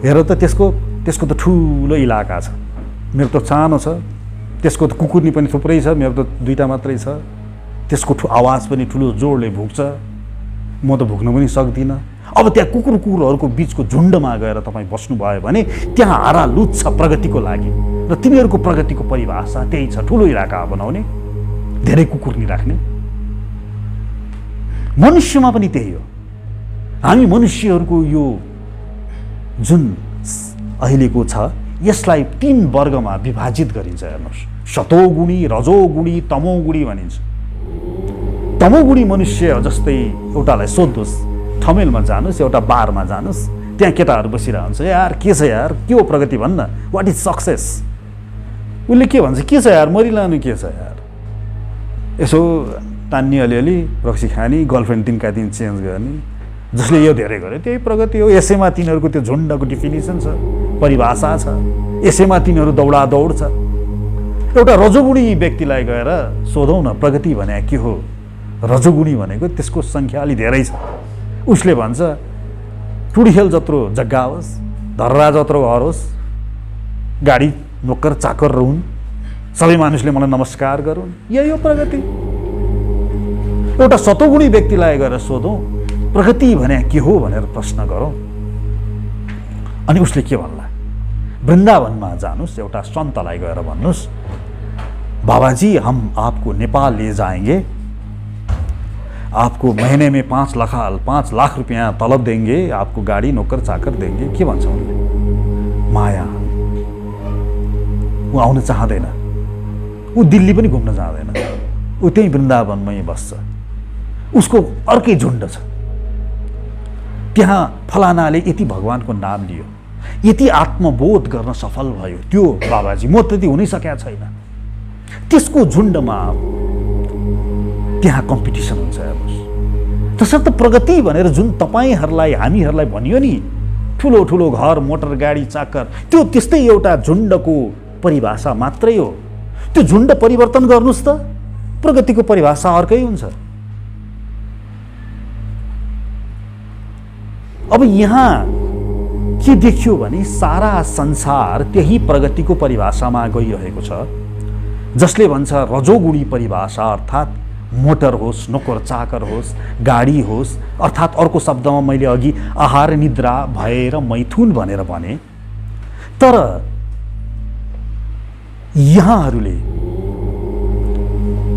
[SPEAKER 1] हेर त त्यसको त ठुलो इलाका छ, मेरो त सानो छ, त्यसको त कुकुरनी पनि थुप्रै छ, मेरो त 2टा मात्रै छ, त्यसको आवाज पनि ठुलो जोडले भुक्छ, म त भुक्न पनि सक्दिनँ। अब त्यहाँ कुकुरहरूको बिचको झुन्डमा गएर तपाईँ बस्नुभयो भने त्यहाँ हारा लुच्छ प्रगतिको लागि, र तिनीहरूको प्रगतिको परिभाषा त्यही छ, ठुलो इलाका बनाउने, धेरै कुकुर नि राख्ने। मनुष्यमा पनि त्यही हो। हामी मनुष्यहरूको यो जुन अहिलेको छ यसलाई 3 वर्गमा विभाजित गरिन्छ। हेर्नुहोस्, सतोगुणी, रजोगुणी, तमोगुणी भनिन्छ। तमोगुणी मनुष्य जस्तै एउटालाई सोध्नुहोस्, ठमेलमा जानुहोस्, एउटा बारमा जानुहोस्, त्यहाँ केटाहरू बसिरहेको हुन्छ, यार के छ यार, के हो प्रगति भन्न, वाट इज सक्सेस? उसले के भन्छ, के छ यार मरिलानु, के छ यार, यसो तान्ने अलिअलि रक्सी खाने, गर्लफ्रेन्ड दिनका दिन चेन्ज गर्ने, जसले यो धेरै गर्यो त्यही प्रगति हो। यसैमा तिनीहरूको त्यो झुन्डको डिफिनिसन छ, परिभाषा छ, यसैमा तिनीहरू दौडादौड छ। एउटा रजोगुणी व्यक्तिलाई गएर सोधौँ न प्रगति भने के हो? रजोगुणी भनेको त्यसको सङ्ख्या अलि धेरै छ। उसले भन्छ टुडिखेल जत्रो जग्गा होस्, धर्रा जत्रो घर होस्, गाडी नोकर चाकर रहन्, सबै मानिसले मलाई नमस्कार गरून्, यही हो प्रगति। एउटा सतोगुणी व्यक्तिलाई गएर सोधौँ प्रगति भने के हो भनेर प्रश्न गरौँ, अनि उसले के भन्ला? वृन्दावनमा जानुस्, एउटा सन्तलाई गएर भन्नुस्, बाबाजी हम आपको नेपाल ले जाएंगे, आपको महीने में 5 लाख रुपया तलब देंगे, आपको गाड़ी नौकर चाकर देंगे। के भन्छ उनले? माया। ऊ आउन चाहँदैन, ऊ दिल्ली पनि घुम्न जाँदैन, ऊ त्यही वृन्दावनमै बस्छ, उसको अर्कै झुन्ड छ। त्यहाँ फलानाले यति भगवानको नाम लियो, यति आत्मबोध गर्न सफल भयो, त्यो बाबाजी म त्यति हुनै सकेको छैन। त्यसको झुन्डमा त्यहाँ कम्पिटिसन हुन्छ। हेर्नुहोस्, त्यसर्थ प्रगति भनेर जुन तपाईँहरूलाई हामीहरूलाई भनियो नि, ठुलो ठुलो घर मोटर गाडी चाकर, त्यो त्यस्तै एउटा झुन्डको परिभाषा मात्रै हो। त्यो झुन्ड परिवर्तन गर्नुस् त प्रगतिको परिभाषा अर्कै हुन्छ। अब यहाँ के देखियो भने सारा संसार त्यही प्रगतिको परिभाषामा गइरहेको छ, जसले भन्छ रजोगुणी परिभाषा, अर्थात् मोटर होस्, नोकर चाकर होस्, गाडी होस्, अर्थात् अर्को शब्दमा मैले अघि आहार निद्रा भएर मैथुन भनेर भने। तर यहाँहरूले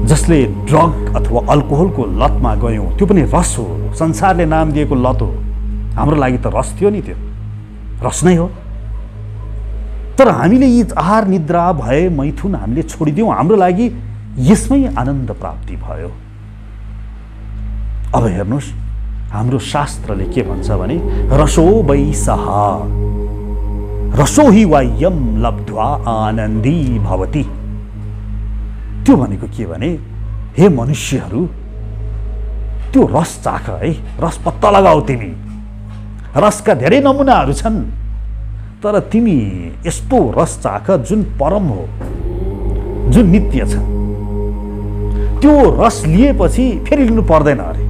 [SPEAKER 1] जसले ड्रग अथवा अल्कोहलको लतमा गयौँ, त्यो पनि रस हो, संसारले नाम दिएको लत हो। हाम्रो लागि त रस थियो नि, त्यो रस नै हो। तर हामीले यी आहार निद्रा भए मैथुन हामीले छोडिदियौँ, हाम्रो लागि यसमै आनन्द प्राप्ति भयो। अब हेर्नुहोस्, हाम्रो शास्त्रले के भन्छ भने रसो वै सहा रसो हि वायम लब्ध्वा आनन्दी भवति। त्यो भनेको के भने हे मनुष्यहरू, त्यो रस चाख है, रस पत्ता लगाऊ। तिमी रसका धेरै नमुनाहरू छन्, तर तिमी यस्तो रस चाख जुन परम हो, जुन नित्य छ। त्यो रस लिएपछि फेरि लिनु पर्दैन अरे।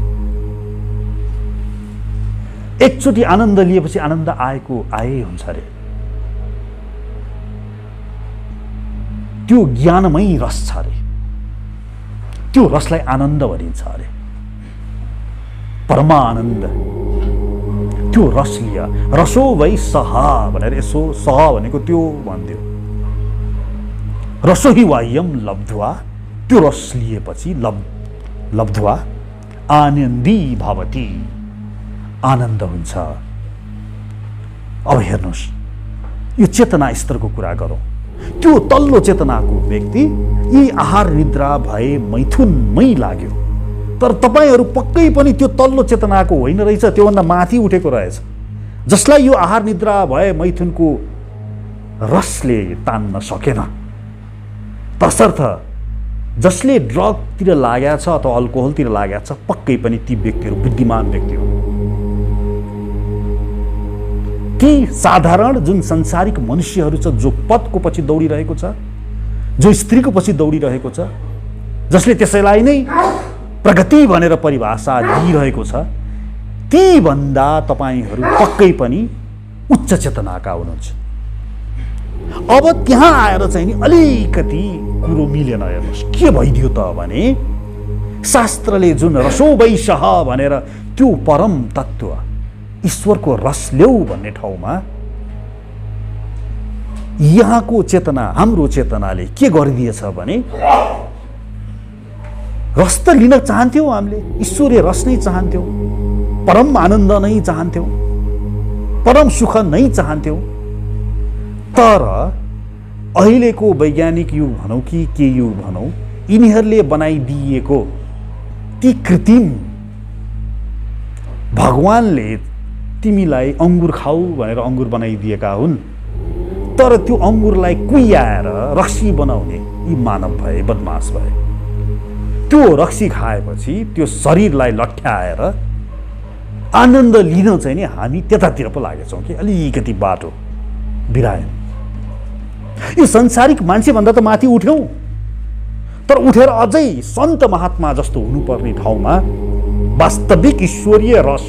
[SPEAKER 1] एकचोटि आनन्द लिएपछि आनन्द आएको आए हुन्छ अरे। त्यो ज्ञानमय रस छ अरे, त्यो रसलाई आनन्द भनिन्छ अरे, परमानन्द। त्यो रस लिया, रसो वै सहा भनेर यसो सह भनेको त्यो भनिदियो। रसो हि वायम लब्ध्वा, त्यो रस लिएपछि लब्ध्वा आनन्दी भवति, आनन्द हुन्छ। अब हेर्नुहोस्, यो चेतना स्तरको कुरा गरौँ। त्यो तल्लो चेतनाको व्यक्ति यी आहार निद्रा भए मैथुनमै लाग्यो, तर तपाईँहरू पक्कै पनि त्यो तल्लो चेतनाको होइन रहेछ, त्योभन्दा माथि उठेको रहेछ, जसलाई यो आहार निद्रा भए मैथुनको रसले तान्न सकेन। तसर्थ जसले ड्रगतिर लागेको छ अथवा अल्कोहलतिर लागेको छ, पक्कै पनि ती व्यक्तिहरू बुद्धिमान व्यक्ति हो। ती साधारण जुन सांसारिक मनुष्यहरू छ, जो पदको पछि दौडिरहेको छ, जो स्त्रीको पछि दौडिरहेको छ, जसले त्यसैलाई नै प्रगति भनेर परिभाषा दिइरहेको छ, ती भन्दा तपाईँहरू पक्कै पनि उच्च चेतनाका हुनुहुन्छ। अब त्यहाँ आएर चाहिँ नि अलिकति कुरो मिलेन। हेर्नुहोस् के भइदियो त भने, शास्त्रले जुन रसो वैशः भनेर त्यो परम तत्त्व ईश्वरको रस ल्याऊ भन्ने ठाउँमा यहाँको चेतना, हाम्रो चेतनाले के गरिदिएछ भने, रस त लिन चाहन्थ्यौँ, हामीले ईश्वरीय रस नै चाहन्थ्यौँ, परम आनन्द नै चाहन्थ्यौँ, परम सुख नै चाहन्थ्यौँ। तर अहिलेको वैज्ञानिक युग भनौँ कि के युग भनौँ, यिनीहरूले बनाइदिएको ती कृत्रिम, भगवानले तिमीलाई अङ्गुर खाऊ भनेर अङ्गुर बनाइदिएका हुन्, तर त्यो अङ्गुरलाई कुहियाएर रक्सी बनाउने यी मानव भए, बदमास भए। त्यो रक्सी खाएपछि त्यो शरीरलाई लट्ठ्याएर आनन्द लिन चाहिँ नि हामी त्यतातिर पो लागेछौँ कि अलिकति बाटो बिरायौँ। यो संसारिक मान्छेभन्दा त माथि उठ्यौँ, तर उठेर अझै सन्त महात्मा जस्तो हुनुपर्ने ठाउँमा, वास्तविक ईश्वरीय रस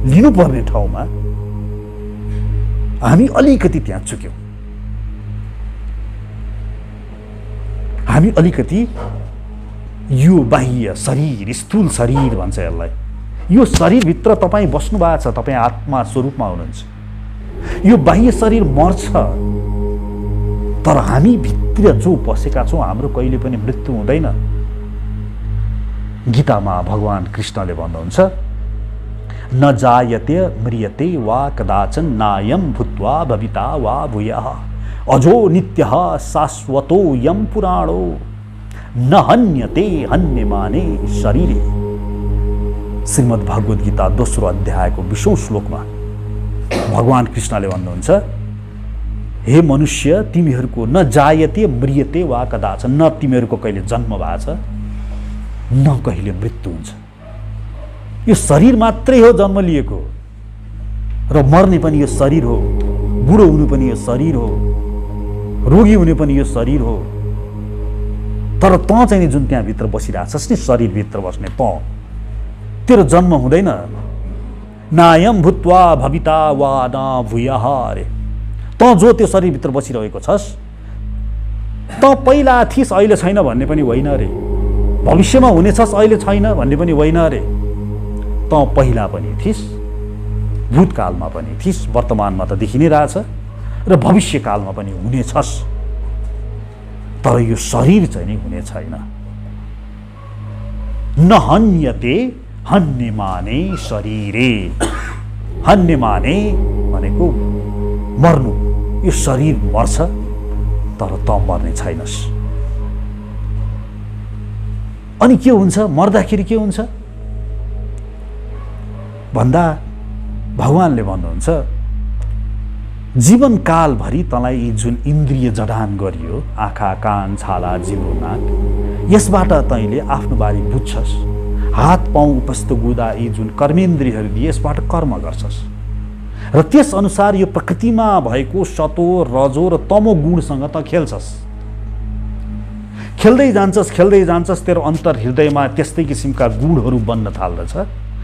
[SPEAKER 1] लिनुपर्ने ठाउँमा हामी अलिकति त्यहाँ चुक्यौँ। हामी अलिकति यो बाह्य शरीर, स्थूल शरीर भन्छ यसलाई, यो शरीरभित्र तपाईँ बस्नु भएको छ, तपाईँ आत्मा स्वरूपमा हुनुहुन्छ। यो बाह्य शरीर मर्छ, तर हामी भित्र जो बसेका छौँ, हाम्रो कहिले पनि मृत्यु हुँदैन। गीतामा भगवान कृष्णले भन्नुहुन्छ, न जायते म्रियते वा कदाचन नायम भूत्वा भविता वा भूयः अजो नित्यः शाश्वतो यम पुराणो न हन्यते हन्यमाने शरीरे। श्रीमद् भगवद गीता दोस्रो अध्यायको 20औं श्लोकमा भगवान कृष्णले भन्नुहुन्छ, हे मनुष्य, तिमीहरूको न जायते म्रियते वा कदाचन, न तिमीहरूको कहिले जन्म भएको छ, न कहिले मृत्यु हुन्छ। यो शरीर मात्रै हो जन्म लिएको, र मर्ने पनि यो शरीर हो, बुढो हुनु पनि यो शरीर हो, रोगी हुने पनि यो शरीर हो। तर तँ चाहिँ जुन त्यहाँभित्र बसिरहेछस् नि, शरीरभित्र बस्ने तँ, तेरो जन्म हुँदैन। नायम भूत्वा भविता वा न भूयः अरे, तँ जो त्यो शरीरभित्र बसिरहेको छस्, तँ पहिला थिस् अहिले छैन भन्ने पनि होइन अरे, भविष्यमा हुनेछस् अहिले छैन भन्ने पनि होइन अरे। तँ पहिला पनि थिस्, भूतकालमा पनि थिस्, वर्तमानमा त देखि नै रहेछ, र भविष्यकालमा पनि हुनेछस्, तर यो शरीर चाहिँ नि हुने छैन। न हन्यते हन्यमाने शरीरे, हन्यमाने भनेको मर्नु, यो शरीर मर्छ, तर तँ मर्ने छैनस्। अनि के हुन्छ, मर्दाखेरि के हुन्छ भन्दा भगवानले भन्नुहुन्छ, जीवनकालभरि तँलाई यी जुन इन्द्रिय जडान गरियो, आँखा कान छाला जिब्रो नाक, यसबाट तैँले आफ्नो बारे बुझ्छस्। हात पाउ उपस्थ गुदा यी जुन कर्मेन्द्रियहरू दिए, यसबाट कर्म गर्छस्, र त्यस अनुसार यो प्रकृतिमा भएको सतो रजो र तमो गुणसँग त खेल्छस्। खेल्दै जान्छस्, तेरो अन्तर हृदयमा त्यस्तै किसिमका गुणहरू बन्न थाल्दछ,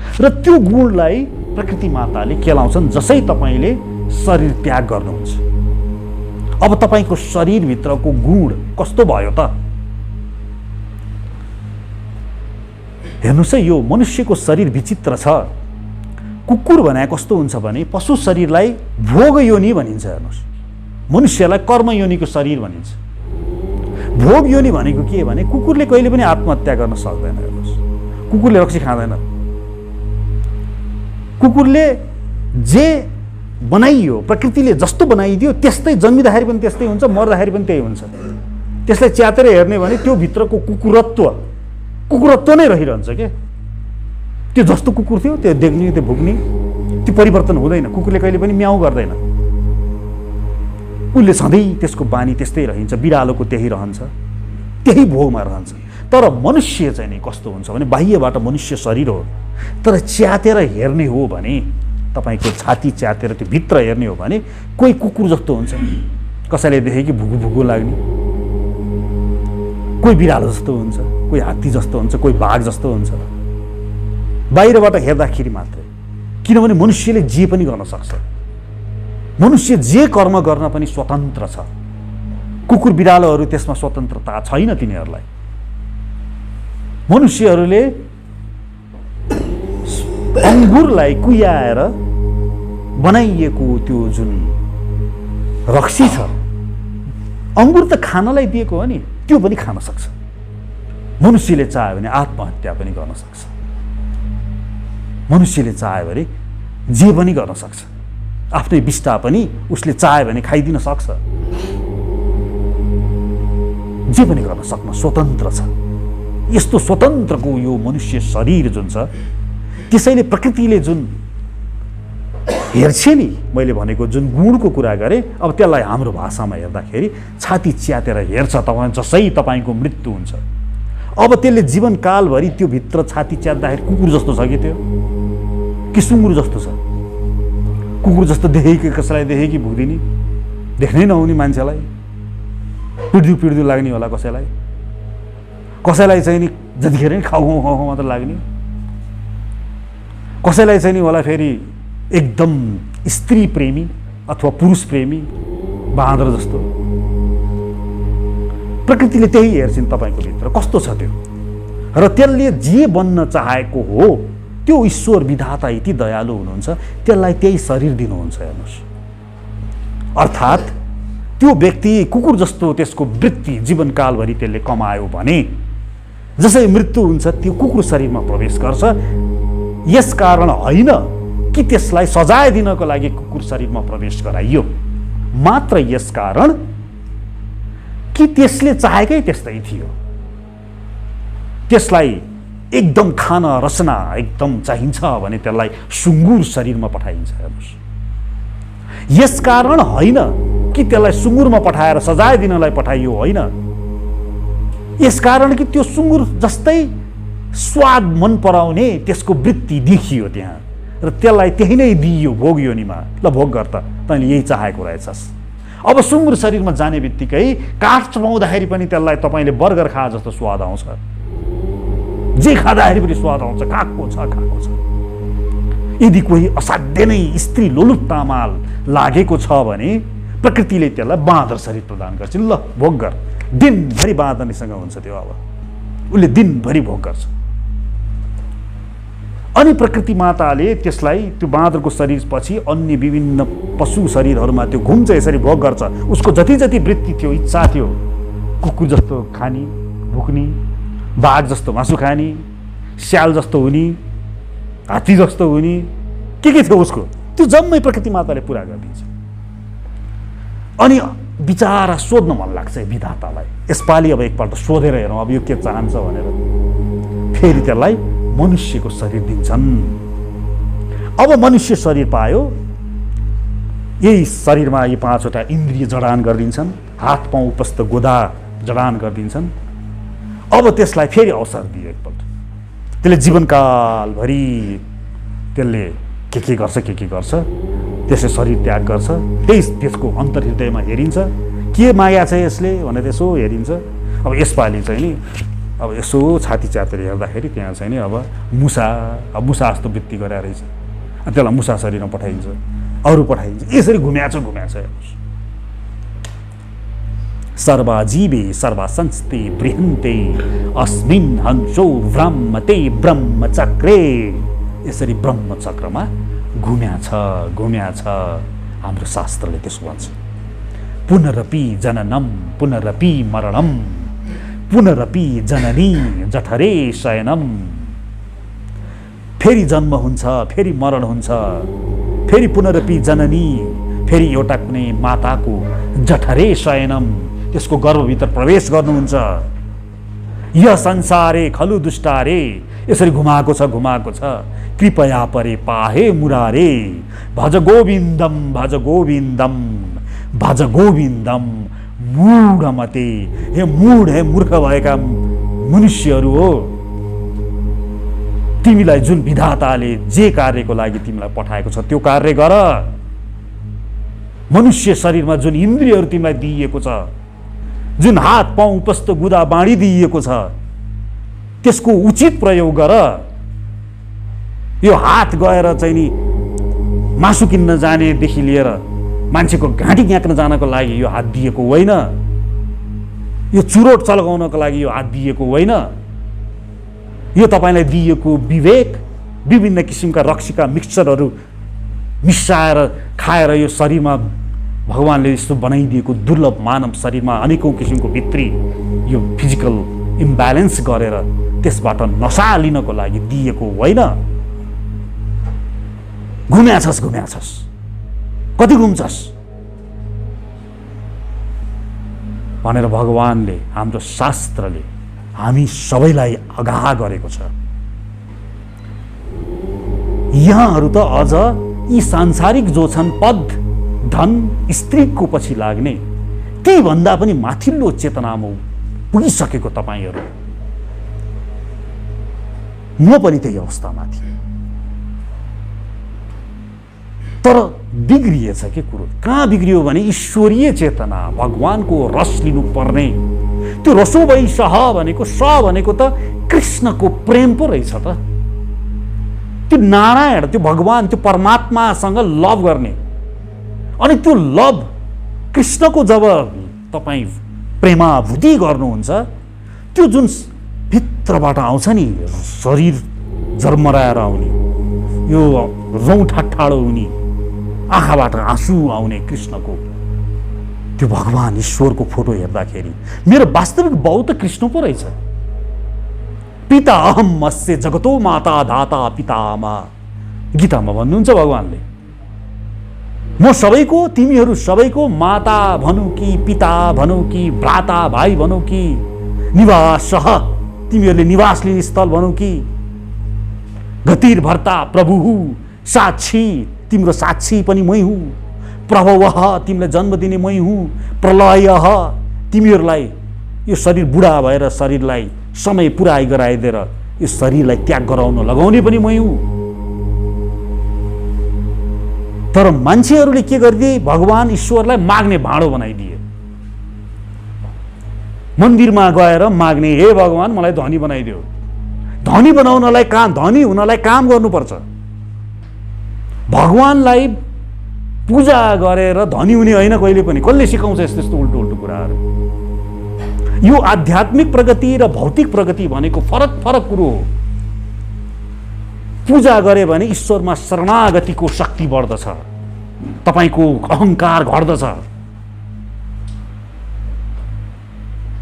[SPEAKER 1] र त्यो गुणलाई प्रकृति माताले केलाउँछन् जसै तपाईँले शरीर त्याग गर्नुहुन्छ। अब तपाईँको शरीरभित्रको गुण कस्तो भयो त? हेर्नुहोस् है, यो मनुष्यको शरीर विचित्र छ। कुकुर भने कस्तो हुन्छ भने, पशु शरीरलाई भोग योनि भनिन्छ। हेर्नुहोस्, मनुष्यलाई कर्म योनिको शरीर भनिन्छ। भोग योनि भनेको के भने, कुकुरले कहिले पनि आत्महत्या गर्न सक्दैन। हेर्नुहोस्, कुकुरले रक्सी खाँदैन, कुकुरले जे बनाइयो, प्रकृतिले जस्तो बनाइदियो त्यस्तै जन्मिँदाखेरि पनि त्यस्तै हुन्छ, मर्दाखेरि पनि त्यही हुन्छ। त्यसलाई च्यातेर हेर्ने भने त्यो भित्रको कुकुरत्व नै रहिरहन्छ के। त्यो जस्तो कुकुर थियो त्यो देख्ने, त्यो भुक्ने, त्यो परिवर्तन हुँदैन। कुकुरले कहिले पनि म्याउ गर्दैन, उसले सधैँ त्यसको बानी त्यस्तै रहन्छ, बिरालोको त्यही रहन्छ, त्यही भोगमा रहन्छ। तर मनुष्य चाहिँ नि कस्तो हुन्छ भने बाह्यबाट मनुष्य शरीर हो, तर च्यातेर हेर्ने हो भने, तपाईँको छाती च्यातेर त्यो भित्र हेर्ने हो भने कोही कुकुर जस्तो हुन्छ, कसैले देखे कि भुगु भुगु लाग्ने, कोही बिरालो जस्तो हुन्छ, कोही हात्ती जस्तो हुन्छ, कोही बाघ जस्तो हुन्छ बाहिरबाट हेर्दाखेरि मात्रै। किनभने मनुष्यले जे पनि गर्न सक्छ, मनुष्य जे कर्म गर्न पनि स्वतन्त्र छ। कुकुर बिरालोहरू त्यसमा स्वतन्त्रता छैन तिनीहरूलाई। मनुष्यहरूले अङ्गुरलाई कुयाएर बनाइएको त्यो जुन रक्सी छ, अङ्गुर त खानलाई दिएको हो नि, त्यो पनि खान सक्छ। मनुष्यले चाह्यो भने आत्महत्या पनि गर्न सक्छ, मनुष्यले चाह्यो भने जे पनि गर्न सक्छ, आफ्नै बिस्टा पनि उसले चाह्यो भने खाइदिन सक्छ, जे पनि गर्न सक्न स्वतन्त्र छ। यस्तो स्वतन्त्रको यो मनुष्य शरीर जुन छ, त्यसैले प्रकृतिले जुन हेर्छ नि, मैले भनेको जुन गुणको कुरा गरेँ, अब त्यसलाई हाम्रो भाषामा हेर्दाखेरि छाती च्यातेर हेर्छ तपाईँ, जसै तपाईँको मृत्यु हुन्छ। अब त्यसले जीवनकालभरि त्यो भित्र छाती च्यात्दाखेरि कुकुर जस्तो छ कि त्यो, कि सुँगुर जस्तो छ? कुकुर जस्तो देखे कि कसैलाई देखे कि भुक्दिने, देख्नै नहुने मान्छेलाई पिड्दु लाग्ने होला, कसैलाई चाहिँ नि जतिखेर नि खाउ मात्र लाग्ने, कसैलाई चाहिँ नि होला फेरि एकदम स्त्री प्रेमी अथवा पुरुष प्रेमी बाँदर जस्तो। प्रकृतिले त्यही हेर्छिन् तपाईँको भित्र कस्तो छ त्यो, र त्यसले जे बन्न चाहेको हो त्यो ईश्वर विधाता यति दयालु हुनुहुन्छ, त्यसलाई त्यही शरीर दिनुहुन्छ। हेर्नुहोस्, अर्थात् त्यो व्यक्ति कुकुर जस्तो त्यसको वृत्ति जीवनकालभरि त्यसले कमायो भने जसै मृत्यु हुन्छ त्यो कुकुर शरीरमा प्रवेश गर्छ। यसकारण होइन कि त्यसलाई सजाय दिनको लागि कुकुर शरीरमा प्रवेश गराइयो, मात्र यसकारण कि त्यसले चाहेकै त्यस्तै थियो। त्यसलाई एकदम खान रचना एकदम चाहिन्छ भने त्यसलाई सुँगुर शरीरमा पठाइन्छ। हेर्नुहोस्, यसकारण होइन कि त्यसलाई सुँगुरमा पठाएर सजाय दिनलाई पठाइयो, होइन, यसकारण कि त्यो सुँगुर जस्तै स्वाद मन पराउने त्यसको वृत्ति देखियो त्यहाँ, र त्यसलाई त्यही नै दिइयो भोग योनिमा। ल भोग गर त, तैँले यही चाहेको रहेछस्। अब सुँगुर शरीरमा जाने बित्तिकै काठ चबाउँदाखेरि पनि त्यसलाई तपाईँले बर्गर खाए जस्तो स्वाद आउँछ, जे खाँदाखेरि पनि स्वाद आउँछ, खाएको छ। यदि कोही असाध्य नै स्त्री लोलुपतामा लागेको छ भने प्रकृतिले त्यसलाई बाँदर शरीर प्रदान गर्छिन्। ल भोग गर, दिनभरि बाँदरनीसँग हुन्छ त्यो, अब उसले दिनभरि भोग गर्छ। अनि प्रकृति माताले त्यसलाई त्यो बाँदरको शरीरपछि अन्य विभिन्न पशु शरीरहरूमा त्यो घुम्छ, यसरी भोग गर्छ। उसको जति जति वृत्ति थियो, इच्छा थियो, कुकुर जस्तो खाने, भुक्ने, बाघ जस्तो मासु खाने, स्याल जस्तो हुने, हात्ती जस्तो हुने, के थियो उसको, त्यो जम्मै प्रकृति माताले पुरा गरिदिन्छ। अनि बिचारा सोध्न मन लाग्छ विधातालाई, यसपालि अब एकपल्ट सोधेर हेरौँ अब यो के चाहन्छ भनेर। फेरि त्यसलाई मनुष्यको शरीर दिन्छन्। अब मनुष्य शरीर पायो, यही शरीरमा यी 5वटा इन्द्रिय जडान गरिदिन्छन्, हात पाउ उपस्थ गोदा जडान गरिदिन्छन्। अब त्यसलाई फेरि अवसर दियो एकपल्ट, त्यसले जीवनकालभरि त्यसले के गर्छ, त्यसले शरीर त्याग गर्छ। त्यसको अन्तर्हृदयमा हेरिन्छ, के माया छ यसले भनेर यसो हेरिन्छ। अब यसपालि चाहिँ नि अब यसो छाती च्यातेर हेर्दाखेरि त्यहाँ चाहिँ नि अब मुसा जस्तो वृत्ति गराएर रहेछ, त्यसलाई मुसा शरीरमा पठाइन्छ, अरू पठाइन्छ, यसरी घुम्याछ। सर्वाजीवे सर्वसंस्थे बृहन्ते अस्मिन् हंसो ब्रह्मते ब्रह्मचक्रे, यसरी ब्रह्मचक्रमा घुम्याछ। हाम्रो शास्त्रले त्यसो भन्छ। पुनरपि जननम पुनरपि मरणम पुनरपि जननी जठरे शयनम। फेरि जन्म हुन्छ, फेरि मरण हुन्छ, फेरि पुनरपि जननी, फेरि एउटा कुनै माताको जठरे शयनम, त्यसको गर्भभित्र प्रवेश गर्नुहुन्छ। यह संसारे खलु दुष्टारे, यसरी घुमाएको छ घुमाएको छ। कृपया परे पाहे मुरारे, भज गोविन्दम भज गोविन्दम भज गोविन्दम मूढमते। हे मूढ, हे मूर्ख भएका मनुष्यहरू हो, तिमीलाई जुन विधाताले जे कार्यको लागि तिमीलाई पठाएको छ त्यो कार्य गर। मनुष्य शरीरमा जुन इन्द्रियहरू तिमीलाई दिइएको छ, जुन हात पाउ उपस्थ गुदा बाँडी दिइएको छ, त्यसको उचित प्रयोग गर। यो हात गएर चाहिँ नि मासु किन्न जानेदेखि लिएर मान्छेको घाँटी ग्याक्न जानको लागि यो हात दिएको होइन। यो चुरोट चल्काउनको लागि यो हात दिएको होइन। यो तपाईँलाई दिएको विवेक, विभिन्न किसिमका रक्सीका मिक्सचरहरू मिसाएर खाएर यो शरीरमा भगवानले यस्तो बनाइदिएको दुर्लभ मानव शरीरमा अनेकौँ किसिमको भित्री यो फिजिकल इम्ब्यालेन्स गरेर त्यसबाट नसा लिनको लागि दिएको होइन। घुम्याछस् घुम्याछस्, कति घुम्छस् भनेर भगवानले, हाम्रो शास्त्रले हामी सबैलाई आगाह गरेको छ। यहाँहरू त अझ यी सांसारिक जो छन् पद, धन, स्त्रीको पछि लाग्ने, ती भन्दा पनि माथिल्लो चेतनामा पुगिसकेको तपाईँहरू। म पनि त्यही अवस्थामा थिएँ, तर बिग्रिएछ के कुरो। कहाँ बिग्रियो भने ईश्वरीय चेतना, भगवानको रस लिनु पर्ने। त्यो रसो वै सह भनेको, स भनेको त कृष्णको प्रेम पो रहेछ त। त्यो नारायण, त्यो भगवान, त्यो परमात्मासँग लभ गर्ने। अनि त्यो लभ कृष्णको जब तपाईँ प्रेमाभूति गर्नुहुन्छ, त्यो जुन भित्रबाट आउँछ नि, शरीर जर्मराएर आउने, यो रौँ ठाठाडो हुने, आँखाबाट आँसु आउने कृष्णको, त्यो भगवान ईश्वरको फोटो हेर्दाखेरि मेरो वास्तविक बाउ त कृष्ण पो रहेछ। पिता अहम अस्य जगतो माता धाता पितामा, गीतामा भन्नुहुन्छ भगवानले। म सबैको, तिमीहरू सबैको माता भनौँ कि पिता भनौँ कि भ्राता भाइ भनौँ कि निवास, तिमीहरूले निवास लिने स्थल भनौँ कि गतिर्भर्ता प्रभुहु साक्षी, तिम्रो साक्षी पनि मै हुँ। प्रभवः, तिमीलाई जन्म दिने मै हुँ। प्रलयः, तिमीहरूलाई यो शरीर बुढा भएर शरीरलाई समय पुराइ गराइदिएर यो शरीरलाई त्याग गराउन लगाउने पनि मै हुँ। तर मान्छेहरूले के गरिदिए, भगवान ईश्वरलाई माग्ने भाँडो बनाइदिए। मन्दिरमा गएर माग्ने, हे भगवान मलाई धनी बनाइदियो। धनी बनाउनलाई काम, धनी हुनलाई काम गर्नुपर्छ। भगवानलाई पूजा गरेर धनी हुने होइन कहिले पनि। कसले सिकाउँछ यस्तो यस्तो उल्टो उल्टो कुराहरू? यो आध्यात्मिक प्रगति र भौतिक प्रगति भनेको फरक फरक कुरो हो। पूजा गरे भने ईश्वरमा शरणागतिको शक्ति बढ्दछ, तपाईको अहंकार घट्दछ।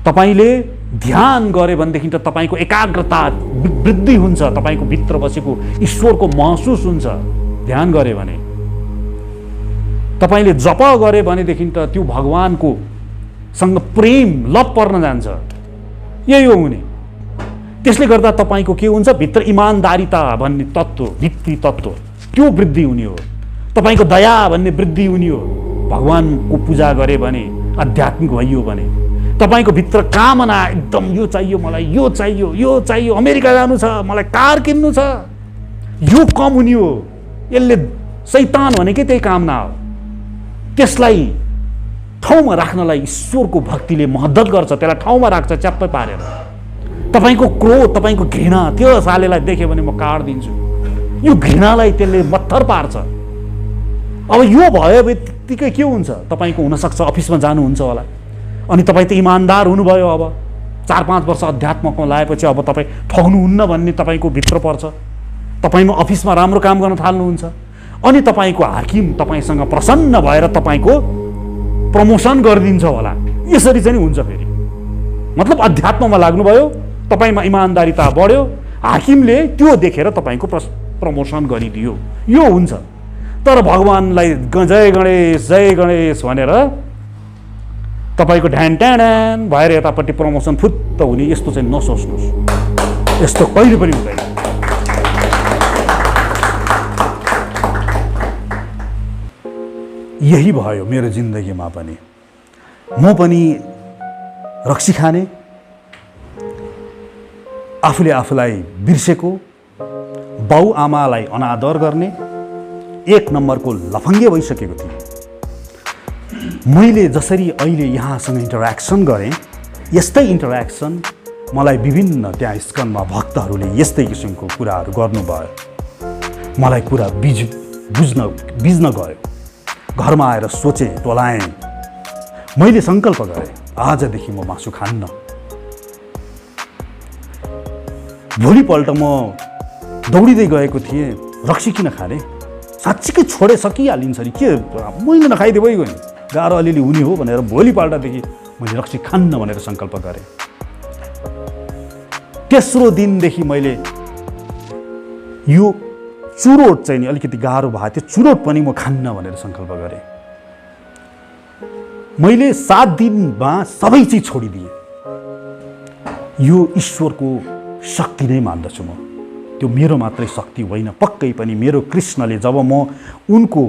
[SPEAKER 1] तपाईले ध्यान गरे भनेदेखि त तपाईको एकाग्रता वृद्धि हुन्छ, तपाईको भित्र बसेको ईश्वरको महसुस हुन्छ। ध्यान गरे भने, तपाईले जप गरे भनेदेखि त त्यो भगवानको सँग प्रेम लभ पर्न जान्छ। यही हो हुने। त्यसले गर्दा तपाईको के हुन्छ, भित्र इमानदारीता भन्ने तत्त्व, भित्री तत्त्व, त्यो वृद्धि हुने हो। तपाईको दया भन्ने वृद्धि हुने हो। भगवानको पूजा गरे भने, आध्यात्मिक भइयो भने, तपाईको भित्र कामना एकदम, यो चाहियो मलाई, यो चाहियो, यो चाहियो, अमेरिका जानु छ, मलाई कार किन्नु छ, यो कम हुने हो। यसले शैतान भनेकै त्यही कामना हो। त्यसलाई ठाउँमा राख्नलाई ईश्वरको भक्तिले मद्दत गर्छ, त्यसलाई ठाउँमा राख्छ च्याप्पै पारेर। तपाईको क्रोध, तपाईको घृणा, त्यो सालेलाई देख्यो भने म काट्दिन्छु, यो घृणालाई त्यसले मत्थर पार्छ। अब यो भयो बित्तिकै के हुन्छ, तपाईको हुनसक्छ अफिसमा जानुहुन्छ होला, अनि तपाईँ त इमान्दार हुनुभयो। अब 4-5 वर्ष अध्यात्ममा लगाएपछि अब तपाईँ ठग्नुहुन्न भन्ने तपाईँको भित्र पर्छ। तपाईँ अफिसमा राम्रो काम गर्न थाल्नुहुन्छ, अनि तपाईँको हाकिम तपाईँसँग प्रसन्न भएर तपाईँको प्रमोसन गरिदिन्छ होला। यसरी चाहिँ हुन्छ फेरि। मतलब अध्यात्ममा लाग्नुभयो, तपाईँमा इमान्दारिता बढ्यो, हाकिमले त्यो देखेर तपाईँको
[SPEAKER 2] प्रमोसन गरिदियो, यो हुन्छ। तर भगवान्लाई जय गणेश भनेर तपाईँको ढ्यान ट्यान भएर यतापट्टि प्रमोसन फुत्त हुने यस्तो चाहिँ नसोच्नुहोस्, यस्तो कहिले पनि हुँदैन। यही भयो मेरो जिन्दगीमा पनि। म पनि रक्सी खाने, आफूले आफूलाई बिर्सेको, बाउ आमालाई अनादर गर्ने एक नम्बरको लफङ्गे भइसकेको थिएँ। मैले जसरी अहिले यहाँसँग इन्टरेक्सन गरेँ, यस्तै इन्टरेक्सन मलाई विभिन्न त्यहाँ इस्कनमा भक्तहरूले यस्तै किसिमको कुराहरू गर्नुभयो। मलाई कुरा बुझ्न गयो। घरमा आएर सोचेँ, टोलाएँ। मैले सङ्कल्प गरेँ, आजदेखि म मासु खान्न। भोलिपल्ट म दौडिँदै गएको थिएँ, रक्सी किन खाने, साँच्चीकै छोडे सकिहालिन्छ नि, के मैले नखाइदिए भइगयो नि, गाह्रो अलिअलि हुने हो भनेर भोलिपल्टदेखि मैले रक्सी खान्न भनेर सङ्कल्प गरेँ। तेस्रो दिनदेखि मैले यो चुरोट चाहिँ नि अलिकति गाह्रो भएको थियो, चुरोट पनि म खान्न भनेर सङ्कल्प गरेँ। मैले 7 दिनमा सबै चिज छोडिदिएँ। यो ईश्वरको शक्ति नै मान्दछु म। त्यो मेरो मात्रै शक्ति होइन, पक्कै पनि मेरो कृष्णले जब म उनको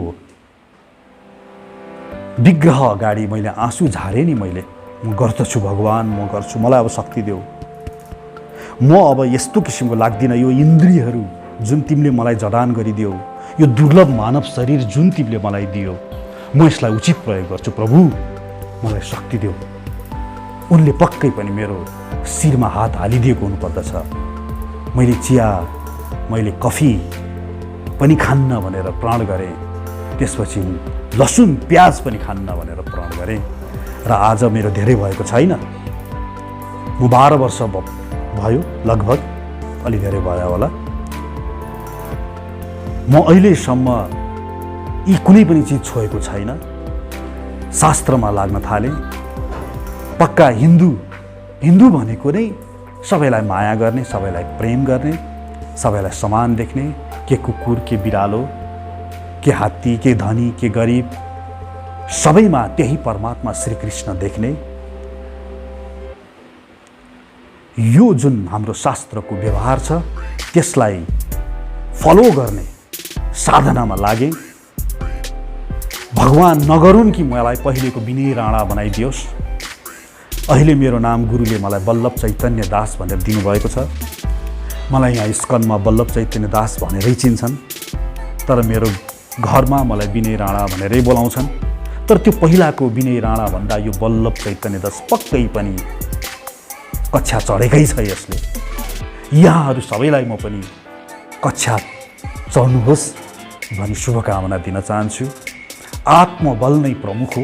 [SPEAKER 2] विग्रह अगाडि मैले आँसु झारेँ नि, मैले म गर्दछु भगवान, म गर्छु, मलाई अब शक्ति देऊ। म अब यस्तो किसिमको लाग्दिनँ, यो इन्द्रियहरू जुन तिमीले मलाई जडान गरिदियो, यो दुर्लभ मानव शरीर जुन तिमीले मलाई दियो, म यसलाई उचित प्रयोग गर्छु प्रभु, मलाई शक्ति देऊ। उनले पक्कै पनि मेरो शिरमा हात हालिदिएको हुनुपर्दछ। मैले चिया, मैले कफी पनि खान्न भनेर प्रण गरेँ। त्यसपछि लसुन प्याज पनि खान्न भनेर प्रण गरेँ। र आज मेरो धेरै भएको छैन, म 12 वर्ष भयो लगभग, अलि धेरै भयो होला। म अहिलेसम्म यी कुनै पनि चिज छोएको छैन। शास्त्रमा लाग्न थालेँ। पक्का हिन्दू भनेको नै सबैलाई माया गर्ने, सबैलाई प्रेम गर्ने, सबैलाई समान देख्ने, के कुकुर, के बिरालो, के हात्ती, के धनी, के गरिब, सबैमा त्यही परमात्मा श्रीकृष्ण देख्ने। यो जुन हाम्रो शास्त्रको व्यवहार छ, त्यसलाई फलो गर्ने साधनामा लागेँ। भगवान नगरून् कि मलाई पहिलेको विनय राणा बनाइदियोस्। अहिले मेरो नाम गुरुले मलाई बल्लभ चैतन्य दास भनेर दिनुभएको छ। मलाई यहाँ इस्कनमा बल्लभ चैतन्य दास भनेरै चिन्छन्, तर मेरो घरमा मलाई विनय राणा भनेरै बोलाउँछन्। तर त्यो पहिलाको विनय राणा भन्दा यो बल्लभ चैतन्य दास पक्कै पनि कक्षा चढेकै छ यसले। यहाँहरू सबैलाई म पनि कक्षा चढ्नुहोस् भनी शुभकामना दिन चाहन्छु। आत्मबल नै प्रमुख हो।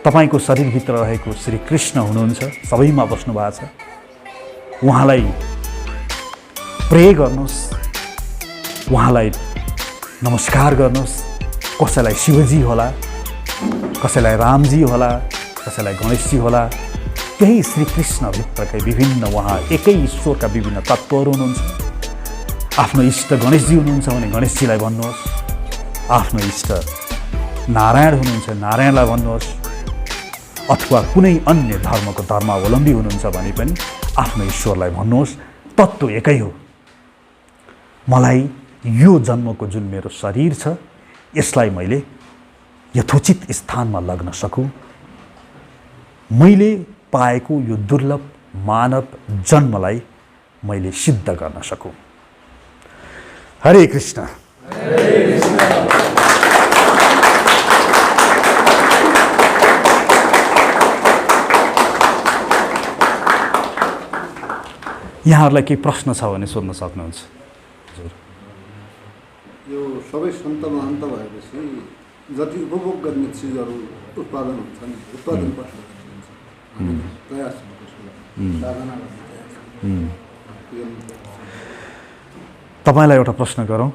[SPEAKER 2] तपाईँको शरीरभित्र रहेको श्री कृष्ण हुनुहुन्छ, सबैमा बस्नु भएको छ। उहाँलाई प्रे गर्नुहोस्, उहाँलाई नमस्कार गर्नुहोस्। कसैलाई शिवजी होला, कसैलाई रामजी होला, कसैलाई गणेशजी होला। त्यही श्रीकृष्णभित्रकै विभिन्न, उहाँ एकै ईश्वरका विभिन्न तत्त्वहरू हुनुहुन्छ। आफ्नो इष्ट गणेशजी हुनुहुन्छ भने गणेशजीलाई भन्नुहोस्, आफ्नो इष्ट नारायण हुनुहुन्छ नारायणलाई भन्नुहोस्, अथवा कुनै अन्य धर्मको धर्मावलम्बी हुनुहुन्छ भने पनि आफ्नो ईश्वरलाई भन्नुहोस्। तत्त्व एकै हो। मलाई यो जन्मको जुन मेरो शरीर छ, यसलाई मैले यथोचित स्थानमा लग्न सकूँ। मैले पाएको यो दुर्लभ मानव जन्मलाई मैले सिद्ध गर्न सकूँ। हरे कृष्ण। यहाँहरूलाई केही प्रश्न छ भने सोध्न सक्नुहुन्छ।
[SPEAKER 3] यो सबै सन्त महन्त भएपछि जति उपभोग गर्ने चिजहरू उत्पादन हुन्छ नि, उत्पादन कसले हुन्छ? तयार छ कसले? साधना गर्ने तयार छ।
[SPEAKER 2] तपाईँलाई एउटा प्रश्न गरौँ।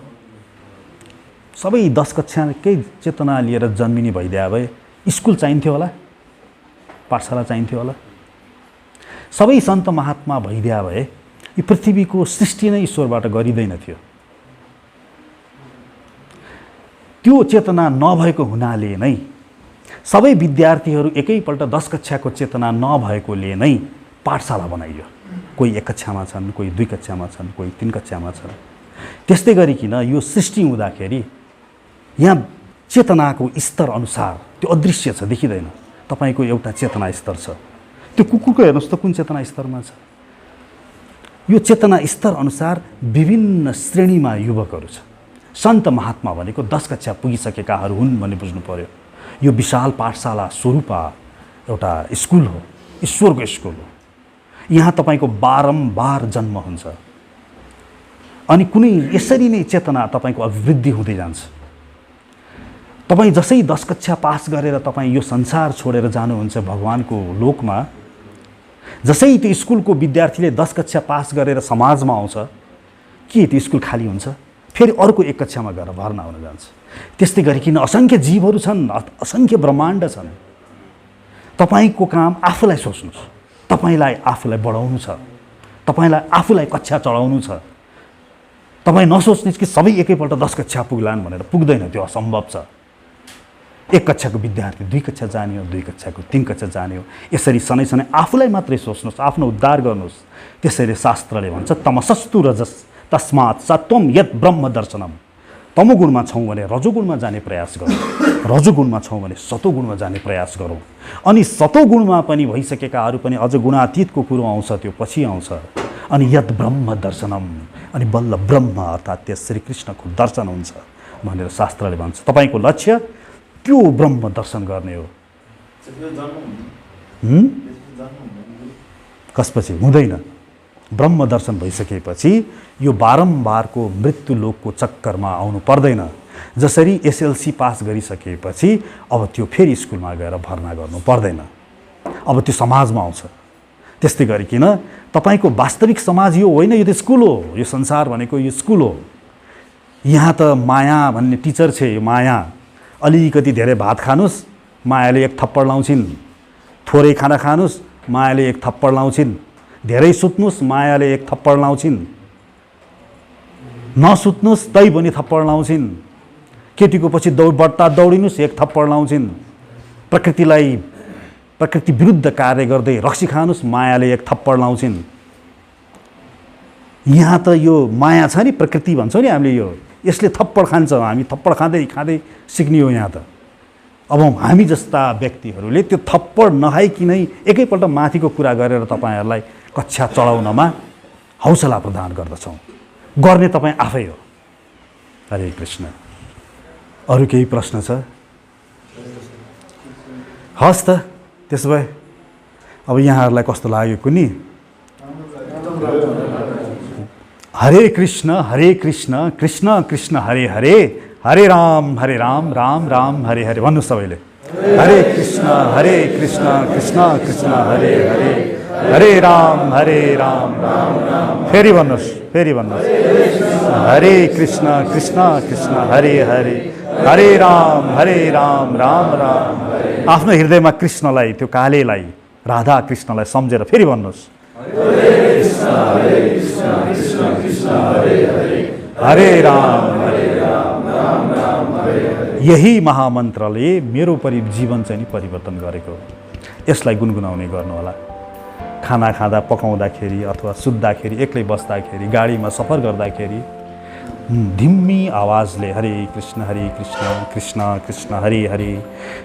[SPEAKER 2] सबै 10 कक्षाकै चेतना लिएर जन्मिने भइदिए भए स्कुल चाहिन्थ्यो होला, पाठशाला चाहिन्थ्यो होला। सबै सन्त महात्मा भइदिए भए यो पृथ्वीको सृष्टि नै ईश्वरबाट गरिँदैन थियो। त्यो चेतना नभएको हुनाले नै सबै विद्यार्थीहरू एकैपल्ट 10 कक्षाको चेतना नभएकोले नै पाठशाला बनाइयो। कोही 1 कक्षामा छन्, कोही 2 कक्षामा छन्, कोही 3 कक्षामा छन्। त्यस्तै गरिकन यो सृष्टि हुँदाखेरि यहाँ चेतनाको स्तर अनुसार त्यो अदृश्य छ, देखिँदैन। तपाईँको एउटा चेतना स्तर छ, त्यो कुकुरको हेर्नुहोस् त कुन चेतना स्तरमा छ। यो चेतना स्तर अनुसार विभिन्न श्रेणीमा युवकहरू छ। सन्त महात्मा भनेको 10 कक्षा पुगिसकेकाहरू हुन् भन्ने बुझ्नु पर्यो। यो विशाल पाठशाला स्वरूपा एउटा स्कुल हो, ईश्वरको स्कुल हो। यहाँ तपाईँको बारम्बार जन्म हुन्छ अनि कुनै यसरी नै चेतना तपाईँको अभिवृद्धि हुँदै जान्छ। तपाईँ जसै 10 कक्षा पास गरेर तपाईँ यो संसार छोडेर जानुहुन्छ भगवानको लोकमा, जसै त्यो स्कुलको विद्यार्थीले 10 कक्षा पास गरेर समाजमा आउँछ, के त्यो स्कुल खाली हुन्छ? फेरि अर्को 1 कक्षामा गएर भर्ना हुन जान्छ। त्यस्तै गरिकन असङ्ख्य जीवहरू छन्, असङ्ख्य ब्रह्माण्ड छन्। तपाईँको काम आफूलाई सोच्नुहोस्, तपाईँलाई आफूलाई बढाउनु छ, तपाईँलाई आफूलाई कक्षा चढाउनु छ। तपाईँ नसोच्नुहोस् कि सबै एकैपल्ट 10 कक्षा पुग्लान् भनेर, पुग्दैन, त्यो असम्भव छ। 1 कक्षाको विद्यार्थी 2 कक्षा जाने हो, 2 कक्षाको 3 कक्षा जाने हो। यसरी सनै सनै आफूलाई मात्रै सोच्नुहोस्, आफ्नो उद्धार गर्नुहोस्। त्यसैले शास्त्रले भन्छ तमसस्तु रजस तस्मात् सत्वम यत् ब्रह्म दर्शनम। तमोगुणमा छौँ भने रजोगुणमा जाने प्रयास गरौँ, रजोगुणमा छौँ भने सतोगुणमा जाने प्रयास गरौँ। अनि सतोगुणमा पनि भइसकेकाहरू पनि अझ गुणातीतको कुरो आउँछ, त्यो पछि आउँछ। अनि यत् ब्रह्म दर्शनम, अनि बल्ल ब्रह्म अर्थात् त्यस श्रीकृष्णको दर्शन हुन्छ भनेर शास्त्रले भन्छ। तपाईँको लक्ष्य त्यो ब्रह्म दर्शन गर्ने हो। कसपछि हुँदैन। ब्रह्म दर्शन भइसकेपछि यो बारम्बारको मृत्यु लोकको चक्करमा आउनु पर्दैन। जसरी एसएलसी पास गरिसकेपछि अब त्यो फेरि स्कुलमा गएर भर्ना गर्नु पर्दैन, अब त्यो समाजमा आउँछ। त्यस्तै गरिकन तपाईँको वास्तविक समाज यो होइन, यो त स्कुल हो। यो संसार भनेको यो स्कुल हो। यहाँ त माया भन्ने टिचर छ। यो माया, अलिकति धेरै भात खानुस् मायाले 1 थप्पड लाउँछिन्, थोरै खाना खानुस् मायाले 1 थप्पड लाउँछिन्, धेरै सुत्नुस् मायाले 1 थप्पड लाउँछिन्, नसुत्नुस् तै पनि थप्पड लाउँछिन्। केटीको पछि बढ्ता दौडिनुस् 1 थप्पड लाउँछिन्। प्रकृति विरुद्ध कार्य गर्दै रक्सी खानुस् मायाले 1 थप्पड लाउँछिन्। यहाँ त यो माया छ नि, प्रकृति भन्छौँ नि हामीले, यो यसले थप्पड खान्छ। हामी थप्पड खाँदै खाँदै सिक्ने हो यहाँ त। अब हामी जस्ता व्यक्तिहरूले त्यो थप्पड नखाइकिनै एकैपल्ट माथिको कुरा गरेर तपाईँहरूलाई कक्षा चढाउनमा हौसला प्रदान गर्दछौँ। गर्ने तपाईँ आफै हो। हरे कृष्ण। अरू केही प्रश्न छ? हस् त, त्यसो भए अब यहाँहरूलाई कस्तो लाग्यो कुनी? हरे कृष्ण कृष्ण कृष्ण हरे हरे, हरे राम राम राम हरे हरे। भन्नुहोस् सबैले हरे कृष्ण कृष्ण कृष्ण हरे हरे, हरे राम राम राम। फेरि भन्नुहोस् हरे कृष्ण कृष्ण कृष्ण हरे हरे, हरे राम राम राम। आफ्नो हृदयमा कृष्णलाई, त्यो कालेलाई, राधा कृष्णलाई सम्झेर फेरि भन्नुहोस् हरे राम राम। यही महामन्त्रले मेरो जीवन चाहिँ नि परिवर्तन गरेको। यसलाई गुनगुनाउने गर्नु होला। खाना खाँदा, पकाउँदाखेरि अथवा सुत्दाखेरि, एक्लै बस्दाखेरि, गाडीमा सफर गर्दाखेरि धिम्मी आवाजले हरे कृष्ण कृष्ण कृष्ण हरे हरे,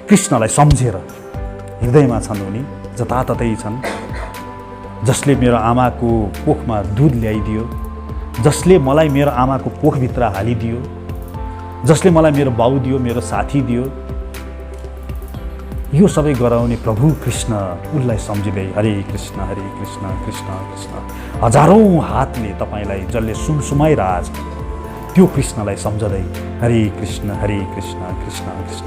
[SPEAKER 2] कृष्णलाई सम्झेर हृदयमा छन् उनी, जताततै छन्। जसले मेरो आमाको कोखमा दुध ल्याइदियो, जसले मलाई मेरो आमाको कोखभित्र हालिदियो, जसले मलाई मेरो बाउ दियो, मेरो साथी दियो, यो सबै गराउने प्रभु कृष्ण, उसलाई सम्झिँदै हरे कृष्ण कृष्ण कृष्ण। हजारौँ हातले तपाईँलाई जसले सुमसुमाइरहेछ त्यो कृष्णलाई सम्झँदै हरे कृष्ण कृष्ण कृष्ण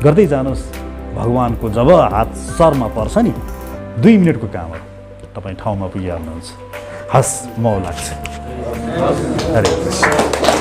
[SPEAKER 2] गर्दै जानुहोस्। भगवानको जब हात शरमा पर्छ नि, 2 मिनटको काम हो, तपाईँ ठाउँमा पुगिहाल्नुहुन्छ। हस्, म लाग्छ। हरे कृष्ण।